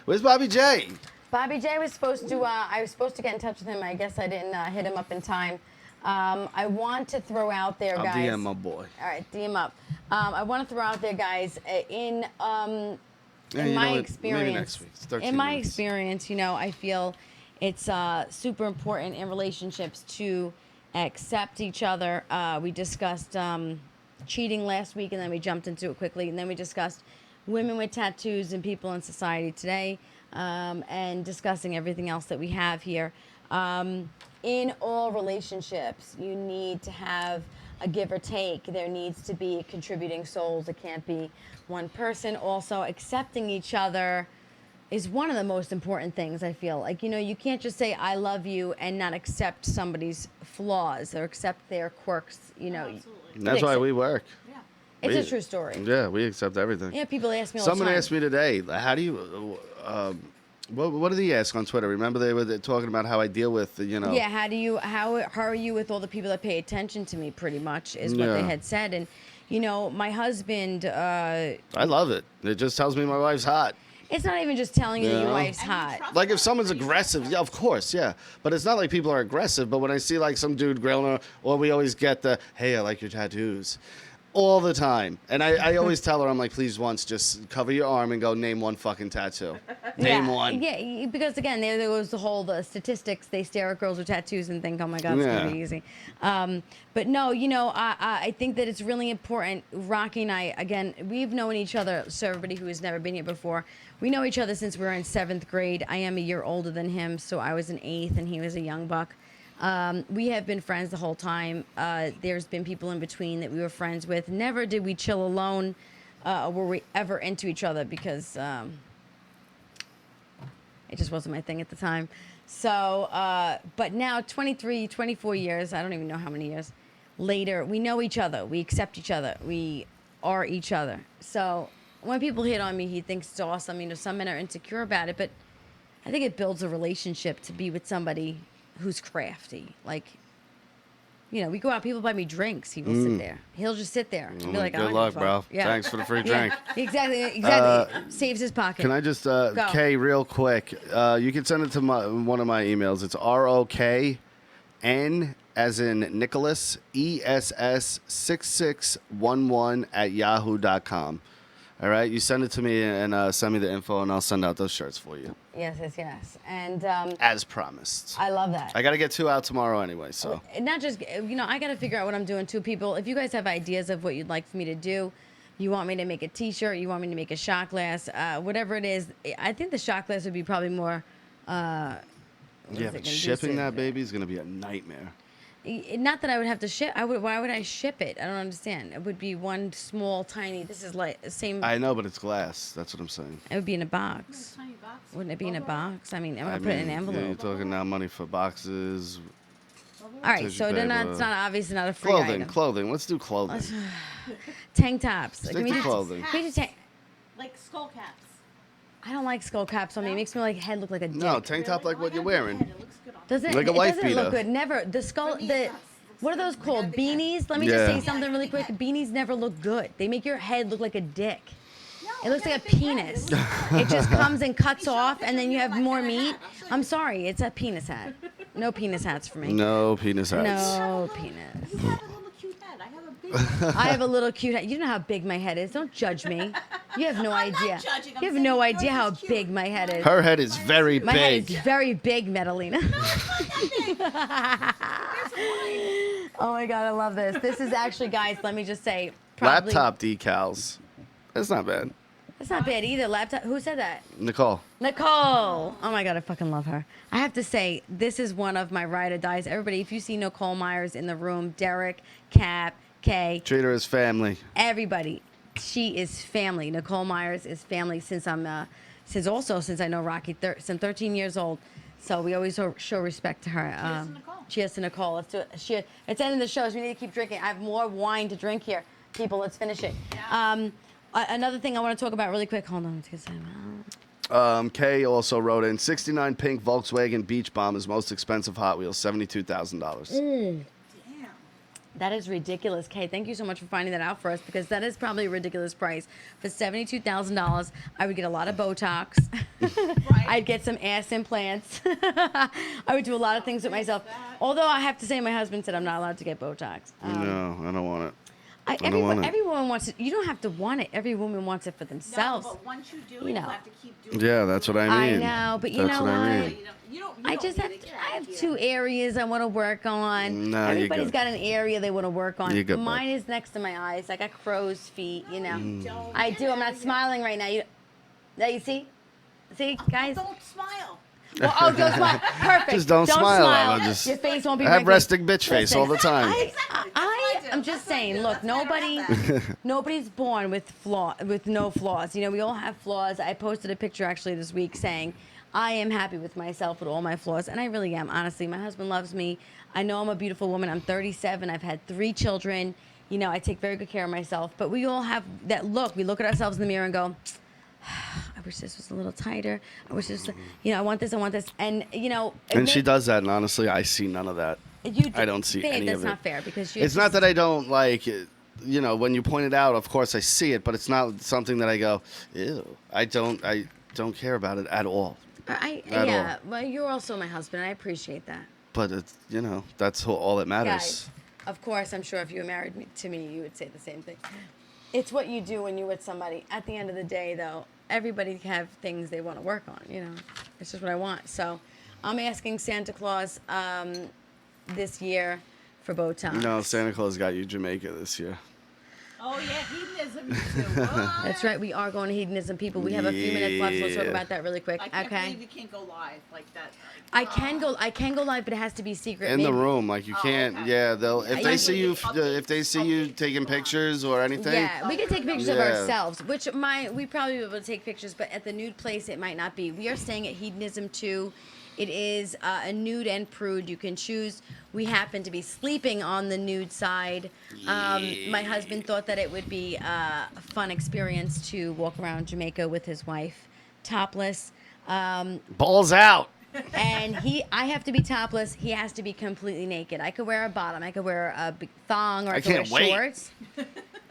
Where's Bobby J? Bobby J was supposed to, I was supposed to get in touch with him. I guess I didn't hit him up in time. I want to throw out there, I'll guys. DM my boy. All right, DM up. I want to throw out there, guys, in Yeah, in you my know what? experience. Maybe next week. It's 13 In my minutes. experience, I feel it's super important in relationships to accept each other. We discussed cheating last week, and then we jumped into it quickly, and then we discussed women with tattoos and people in society today, and discussing everything else that we have here. In all relationships, you need to have a give or take. There needs to be contributing souls. It can't be one person. Also, accepting each other is one of the most important things, I feel. Like, you can't just say, I love you, and not accept somebody's flaws or accept their quirks, Absolutely. And that's why we work. Yeah. It's We- a true story. Yeah, we accept everything. Yeah, people ask me all the Someone time. asked me today, how do you, what did he ask on Twitter? Remember they were talking about how I deal with, Yeah, how are you with all the people that pay attention to me, pretty much, is what they Yeah. had said. And, my husband, I love it. It just tells me my wife's hot. it's not even just telling you that your Yeah. wife's And you hot. trust Like her. if someone's You trust aggressive, her. yeah, of course, yeah. But it's not like people are aggressive. But when I see like some dude grilling her, or we always get the, hey, I like your tattoos. All the time. And I always tell her, I'm like, please once, just cover your arm and go name one fucking tattoo. Name one. Yeah, because again, there goes the statistics. They stare at girls with tattoos and think, oh my God, it's going to be Yeah. easy. But no, I think that it's really important. Rocky and I, again, we've known each other, so everybody who has never been here before, we know each other since we were in 7th grade. I am a year older than him, so I was in 8th and he was a young buck. We have been friends the whole time. There's been people in between that we were friends with. Never did we chill alone. Were we ever into each other because It just wasn't my thing at the time. So, but now 23, 24 years, I don't even know how many years later, we know each other. We accept each other. We are each other. So when people hit on me, he thinks it's awesome. You know, some men are insecure about it, but I think it builds a relationship to be with somebody who's crafty. Like, you know, we go out, people buy me drinks. He will sit there. He'll just sit there and be like, Good luck, bro. Yeah. Thanks for the free drink. Exactly. Saves his pocket. Can I just, Go. Kay, real quick? You can send it to one of my emails. It's ROKN as in Nicholas, ESS6611 @yahoo.com. All right, you send it to me and send me the info, and I'll send out those shirts for you. Yes. And As promised. I love that. I got to get 2 out tomorrow anyway, so. And not just, you know, I got to figure out what I'm doing too, people. If you guys have ideas of what you'd like for me to do, you want me to make a t-shirt, you want me to make a shot glass, whatever it is, I think the shot glass would be probably more, Yeah, but shipping that baby is going to be a nightmare. not that I would have to ship. Why would I ship it? I don't understand. It would be one small, tiny. This is like the same. I know, but it's glass. That's what I'm saying. It would be in a box. Tiny box. Wouldn't it be in a box? I mean, I'm I gonna put it in an mean, envelope. You're talking now money for boxes, All right, tissue so then paper. that's not obviously not a free item. clothing. Let's do clothing. Tank tops. Stick Can we to do clothing. can we do tank? Like skull caps. I don't like skull caps on me. It makes my head look like a dick. No, tank top like what you're wearing. It looks good on Doesn't Like a it wife doesn't beater. look good. Never the skull. For me, The it does. what are those called? Beanies. Let me Yeah. just say something really quick. Beanies never look good. They make your head look like a dick. No, It looks I like got a big head. penis. It looks good. It just comes and cuts You show a off, and picture then of you me have with my more fat meat. hat. I'll show you. I'm sorry, it's a penis hat. No penis hats for me. No penis hats. No You penis. have a little cute head. I have a big head. I have a little cute head. You don't know how big my head is. Don't judge me. You have no I'm not idea. judging. I'm You have saying no yours idea is how cute. big my head is. Her head is very My head big. is very big, Metalina. Oh my god, I love this. This is actually, guys, let me just say, probably, Laptop decals. That's not bad. That's not bad either. Laptop. Who said that? Nicole. Nicole. Oh my god, I fucking love her. I have to say, this is one of my ride or dies. Everybody, if you see Nicole Myers in the room, Derek, Cap, Kay, Treat her as family. everybody, she is family. Nicole Myers is family since I know Rocky since I'm 13 years old. So we always show respect to her. Cheers to Nicole. Cheers to Nicole. Let's do it. It's ending the show, so we need to keep drinking. I have more wine to drink here. People, let's finish it. Another thing I want to talk about really quick. Hold on. Kay also wrote in 69 pink Volkswagen Beach Bomb is most expensive Hot Wheels, $72,000. Damn. That is ridiculous, Kay. Thank you so much for finding that out for us, because that is probably a ridiculous price. For $72,000, I would get a lot of Botox. I'd get some ass implants. I would do a lot of things with myself. Although I have to say, my husband said I'm not allowed to get Botox. No, I don't want it. Every want it. woman wants it. You don't have to want it. Every woman wants it for themselves. No, but once you do it, You you know. have to keep doing it. Yeah, that's what I I mean. know, but you That's know what I what? mean. You don't I just have need to get I out have of 2 here. areas I want to work on. No, you're Everybody's good. got an area they want to work on. You're good, Mine bud. is next to my eyes. I got crow's feet, you know. Don't I get do. I'm out not of here. smiling right now. You see? See, guys? Don't smile. Well, oh, don't smile. Perfect. Just don't smile. I'll just- Your face won't be I have wrinkly. resting bitch face all the time. I'm just saying, look, nobody's born with no flaws. You know, we all have flaws. I posted a picture actually this week saying, I am happy with myself with all my flaws, and I really am. Honestly, my husband loves me. I know I'm a beautiful woman. I'm 37. I've had 3 children. You know, I take very good care of myself. But we all have that look. We look at ourselves in the mirror and go, I wish this was a little tighter. I wish this, you know, I want this. And, you know. And she does that, and honestly, I see none of that. I don't see babe, any that's of it. not fair, because It's not that I don't like it. You know, when you point it out, of course I see it, but it's not something that I go, ew. I don't care about it at all. Yeah, well, you're also my husband. I appreciate that. But it's, you know, that's all that matters. Guys, of course, I'm sure if you were married to me, you would say the same thing. It's what you do when you're with somebody. At the end of the day, though, everybody have things they want to work on, you know. It's just what I want. So I'm asking Santa Claus this year for Botox. No, Santa Claus got you Jamaica this year. Oh yeah, hedonism. Too. What? That's right. We are going to hedonism, people. We have a few minutes left, so let's talk Yeah. about that really quick. I can't Okay. believe you can't go live like that. I can go live, but it has to be secret. In the Maybe- room, like you Oh, can't. okay. Yeah, they'll if Yeah, they you see can you get if they see you updates. taking pictures or anything. Yeah, we can take pictures of Yeah. ourselves, which we probably be able to take pictures, but at the nude place it might not be. We are staying at Hedonism 2. It is a nude and prude. You can choose. We happen to be sleeping on the nude side. My husband thought that it would be a fun experience to walk around Jamaica with his wife, topless. Balls out. And I have to be topless. He has to be completely naked. I could wear a bottom. I could wear a big thong, or I could can't wear wait. shorts.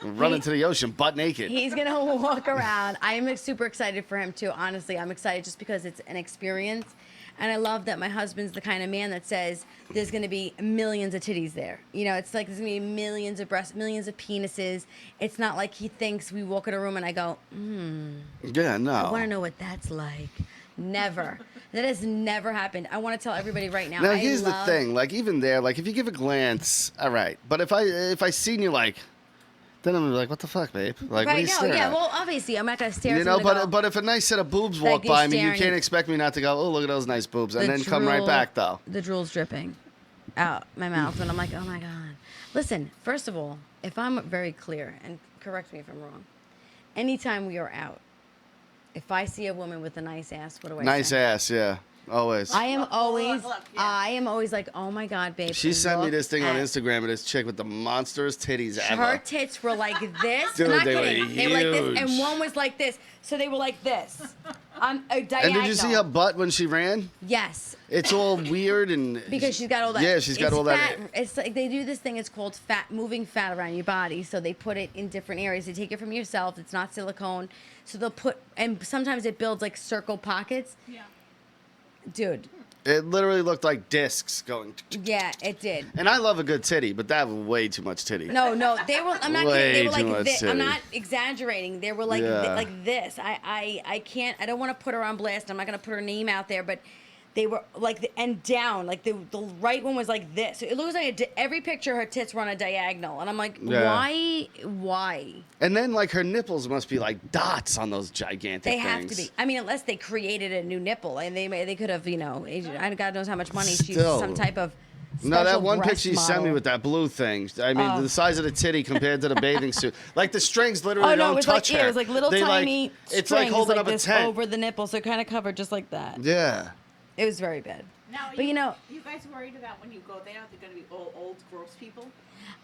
Run into the ocean butt naked. He's gonna walk around. I'm super excited for him too. Honestly, I'm excited just because it's an experience, and I love that my husband's the kind of man that says there's gonna be millions of titties there. You know, it's like there's gonna be millions of breasts, millions of penises. It's not like he thinks we walk in a room and I go, Yeah, no. I want to know what that's like. Never. That has never happened. I want to tell everybody right now. Now I here's love- the thing, like even there, like if you give a glance, all right. But if I seen you like, then I'm gonna be like, what the fuck, babe? Like, what are Right you now, staring yeah. at? Well, obviously, I'm not gonna stare. You at know, someone and but go, if a nice set of boobs Like walk you're by me, you staring can't at- expect me not to go, oh, look at those nice boobs, and the then come right drool- back though. The drool's dripping out my mouth, and I'm like, oh my god. Listen, first of all, if I'm very clear, and correct me if I'm wrong, anytime we are out, if I see a woman with a nice ass, what do I Nice say? ass, yeah, always. I am always, look, yeah. I am always like, oh my god, babe. She sent me look this thing on at- Instagram of this chick with the monstrous titties Her ever. tits were like this. Dude, not they were kidding. They were like this, and huge. one was like this. So they were like this, on a diagonal. And did you see her butt when she ran? Yes. It's all weird and Because she's got all that. Yeah, she's got it's all fat, that. It's like they do this thing. It's called moving fat around your body. So they put it in different areas. They take it from yourself. It's not silicone. So they'll and sometimes it builds like circle pockets. Yeah. Dude, It literally looked like discs going. yeah, it did. And I love a good titty, but that was way too much titty. No, they were. I'm not Way kidding. They were too like much this. I'm titty. not exaggerating. They were like Yeah. like this. I can't. I don't want to put her on blast. I'm not gonna put her name out there, but. They were like and down, like the right one was like this. It looks like every picture her tits were on a diagonal, and I'm like, Yeah. why? And then like her nipples must be like dots on those gigantic They things. have to be. I mean, unless they created a new nipple, and they could have, God knows how much money she's Still. some type of. No, that special one breast picture you sent me model. with that blue thing. I mean, Oh. the size of the titty compared to the bathing suit. Like the strings literally Oh no, don't it was touch like her. it was like little They, tiny It's like strings holding like up a this tent. over the nipple, so it kind of covered just like that. Yeah. It was very bad. Now, But you know, you guys worried about when you go there? They're going to be all old, gross people.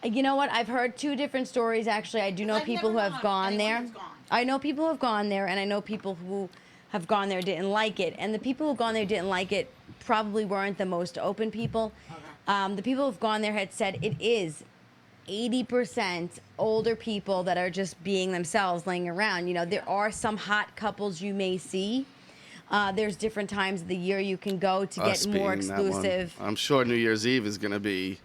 you know what? I've heard two different stories. Actually, I do know I've people who never have gone. gone Anyone there. who's gone. I know people who have gone there, and I know people who have gone there didn't like it. And the people who've gone there didn't like it probably weren't the most open people. The people who've gone there had said it is 80% older people that are just being themselves, laying around. You know, there are some hot couples you may see. There's different times of the year you can go to Us get more being that one. exclusive. I'm sure New Year's Eve is gonna be.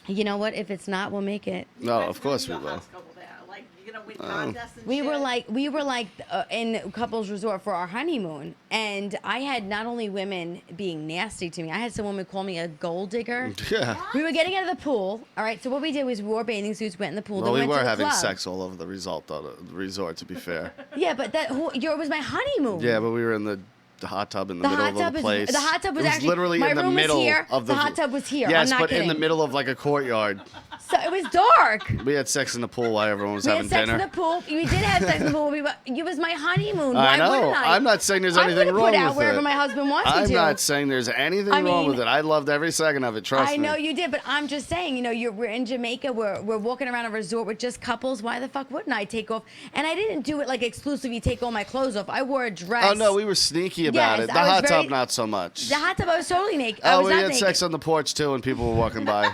You know what? If it's not, we'll make it. No, You guys of course we gonna be the will. hottest couple there. Like, you're going to win contests and We shit. were like in couples resort for our honeymoon, and I had not only women being nasty to me. I had some woman call me a gold digger. Yeah. We were getting out of the pool. All right, so what we did was we wore bathing suits, went in the pool. Well, then we went were to the having club. sex all over the resort, to be fair. Yeah, but it was my honeymoon. Yeah, but we were in the hot tub in the middle of the place. The hot tub was it was actually literally my in the room middle was here. of The hot tub was here. Yes, I'm not but kidding. in the middle of like a courtyard. So it was dark. We had sex in the pool while everyone was We had having sex dinner. in the pool. We did have sex in the pool. It was my honeymoon. I Why know. wouldn't I? I'm not saying there's I'm anything gonna wrong put out with wherever it. my husband wants me I'm to. not saying there's anything I wrong mean- with it. I loved every second of it. Trust me. I know you did, but I'm just saying, we're in Jamaica. We're walking around a resort with just couples. Why the fuck wouldn't I take off? And I didn't do it like exclusively take all my clothes off. I wore a dress. Oh no, we were sneaky about Yes, it. The I was hot very- tub, not so much. The hot tub, I was totally naked. I Oh, was we not had naked. sex on the porch too, when people were walking by.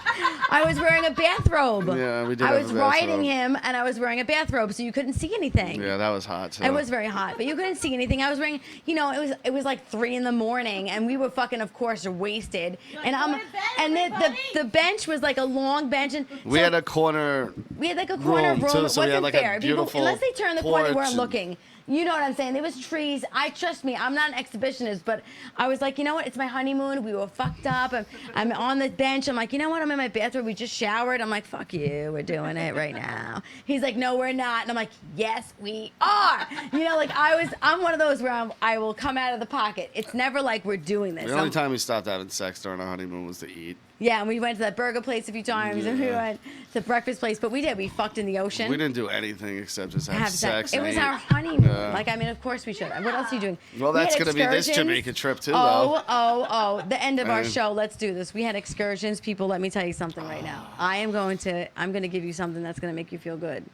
I was wearing a bathrobe. Yeah, we did I have was a bathrobe. riding him, and I was wearing a bathrobe, so you couldn't see anything. Yeah, that was hot. So. It was very hot, but you couldn't see anything. I was wearing, it was like 3 a.m, and we were fucking, of course, wasted. You're like, And "Go to bed, everybody." the bench was like a long bench, and We so had a corner. we had like a corner room. too, It so we wasn't had like a fair. People, beautiful unless they turned the corner, they porch weren't and- looking. You know what I'm saying? There was trees. Trust me, I'm not an exhibitionist, but I was like, you know what? It's my honeymoon. We were fucked up. I'm on the bench. I'm like, you know what? I'm in my bathroom. We just showered. I'm like, fuck you. We're doing it right now. He's like, no, we're not. And I'm like, yes, we are. You know, like I'm one of those where I will come out of the pocket. It's never like we're doing this. The only time we stopped having sex during our honeymoon was to eat. Yeah, and we went to that burger place a few times, and we went to the breakfast place. But we did. We fucked in the ocean. We didn't do anything except just have sex. It and was eat. our honeymoon. Yeah. Like, I mean, of course we should. What else are you doing? Well, We had that's going to be this excursions. Jamaica trip, too, though. The end of our show. Let's do this. We had excursions. People, let me tell you something right now. I'm going to give you something that's going to make you feel good.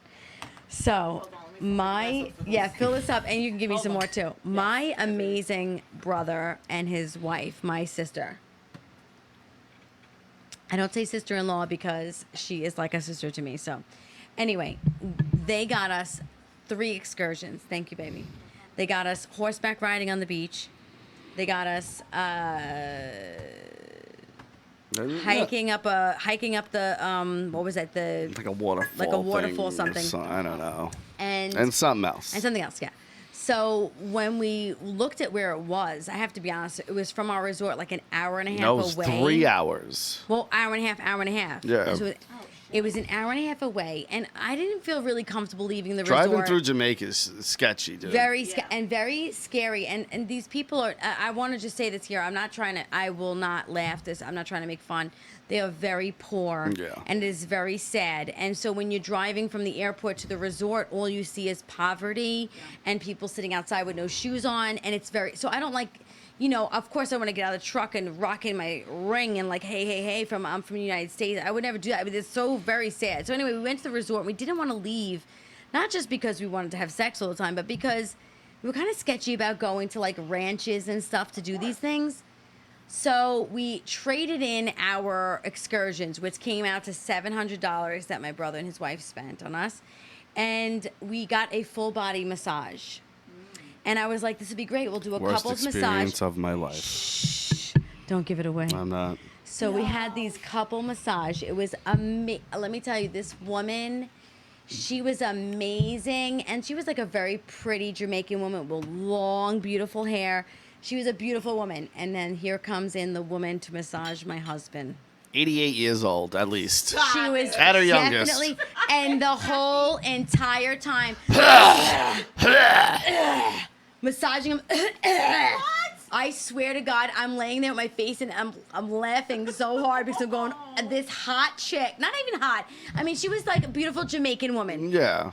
So, fill this up, and you can give me some more, too. My amazing brother and his wife, my sister. I don't say sister-in-law because she is like a sister to me. So, anyway, they got us 3 excursions. Thank you, baby. They got us horseback riding on the beach. They got us hiking up the what was that, the like a waterfall. like a waterfall thing, something. I don't know. And something else. And something else, yeah. So when we looked at where it was, I have to be honest, it was from our resort like an hour and a half No, it was away. 3 hours. Well, hour and a half. Yeah. So it was an hour and a half away, and I didn't feel really comfortable leaving the Driving resort. through Jamaica is sketchy, dude. Very scary, and these people are. I want to just say this here. I will not laugh this. I'm not trying to make fun. They are very poor, and it is very sad. And so when you're driving from the airport to the resort, all you see is poverty and people sitting outside with no shoes on, and it's very. So I don't like. You know, of course, I want to get out of the truck and rock in my ring and like, hey, I'm from the United States. I would never do that. I mean, it's so very sad. So anyway, we went to the resort. And we didn't want to leave, not just because we wanted to have sex all the time, but because we were kind of sketchy about going to like ranches and stuff to do these things. So we traded in our excursions, which came out to $700 that my brother and his wife spent on us, and we got a full body massage. And I was like, this would be great. We'll do a Worst couples massage. experience of my life. Shh. Don't give it away. I'm not. So we had these couple massage. It was amazing. Let me tell you, this woman, she was amazing. And she was like a very pretty Jamaican woman with long, beautiful hair. She was a beautiful woman. And then here comes in the woman to massage my husband. 88 years old, at least. She was At her youngest. definitely, and the whole entire time, massaging him. I swear to God, I'm laying there with my face and I'm laughing so hard because I'm going, this hot chick, not even hot. I mean, she was like a beautiful Jamaican woman. Yeah.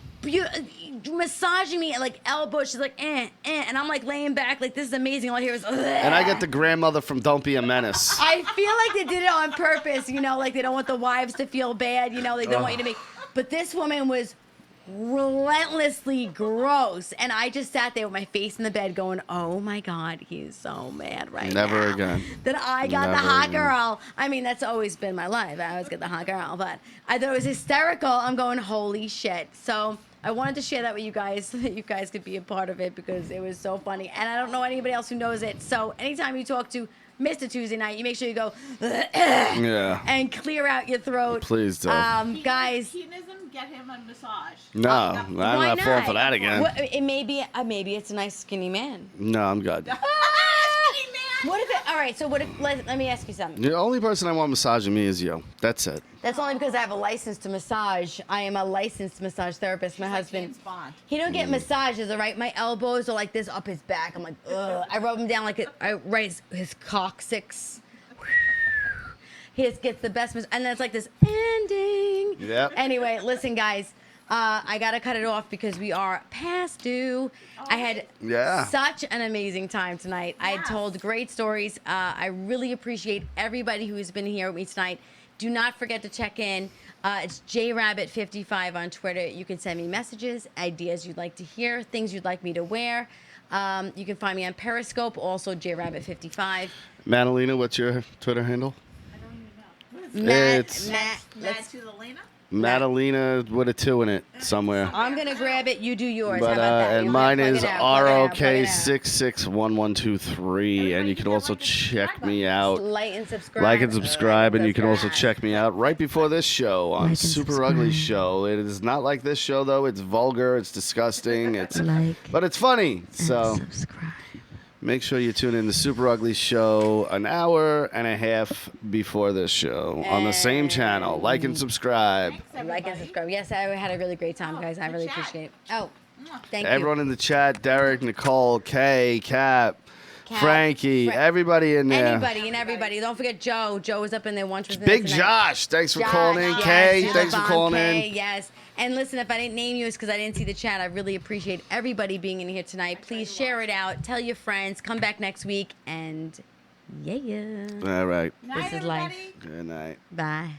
Massaging me at like elbows. She's like, and I'm like laying back like, this is amazing. All I hear is, And I get the grandmother from Don't Be a Menace. I feel like they did it on purpose, you know, like they don't want the wives to feel bad, you know, they don't want you to make, but this woman was relentlessly gross, and I just sat there with my face in the bed going, oh my God, he's so mad right now. Never again. That I got the hot girl. I mean, that's always been my life. I always get the hot girl, but I thought it was hysterical. I'm going, holy shit. So I wanted to share that with you guys so that you guys could be a part of it because it was so funny, and I don't know anybody else who knows it. So anytime you talk to Mr. Tuesday Night, you make sure you go and clear out your throat. Please do. Guys. Hedonism, get him a massage. No, I'm not falling for that again. Well, it may be, maybe it's a nice skinny man. No, I'm good. What if it? All right. So what if? Let me ask you something. The only person I want massaging me is you. That's it. That's only because I have a license to massage. I am a licensed massage therapist. My husband, James Bond. he don't get massages, all right? My elbows are like this up his back. I'm like, ugh. I rub him down like I rub his coccyx. He just gets the best, and then it's like this ending. Yep. Anyway, listen, guys. I gotta cut it off because we are past due. I had such an amazing time tonight. I had told great stories. I really appreciate everybody who has been here with me tonight. Do not forget to check in. It's JRabbit55 on Twitter. You can send me messages, ideas you'd like to hear, things you'd like me to wear. You can find me on Periscope, also JRabbit55. Madalena, what's your Twitter handle? I don't even know. Matt It's- Matt Mad to the Lena? Madalena with a 2 in it somewhere. I'm gonna grab it. You do yours. But How about that? and You mine plug is it out, plug it out, plug it out. ROK661123, and you can also check me out. Like and subscribe. Like and subscribe, and you can also subscribe. check me out right before this show on Like and Super Ugly subscribe. Show. It is not like this show though. It's vulgar. It's disgusting. It's Like but it's funny. So and subscribe. make sure you tune in to Super Ugly Show an hour and a half before this show on the same channel. Like and subscribe. Thanks, Like and everybody. subscribe. Yes, I had a really great time, guys. I the really chat. appreciate it. Oh, thank Everyone you. in the chat: Derek, Nicole, Kay, Cap, Kat, Frankie, everybody in there. Anybody and everybody. Don't forget Joe. Joe was up in there once with us Big tonight. Josh, thanks for Josh, calling in. yes, Kay, you're the thanks for bomb, calling Kay, in. Yes. And listen, if I didn't name you, it's because I didn't see the chat. I really appreciate everybody being in here tonight. Please share it out. Tell your friends. Come back next week. And yeah. All right. Night, This is life. everybody. Good night. Bye.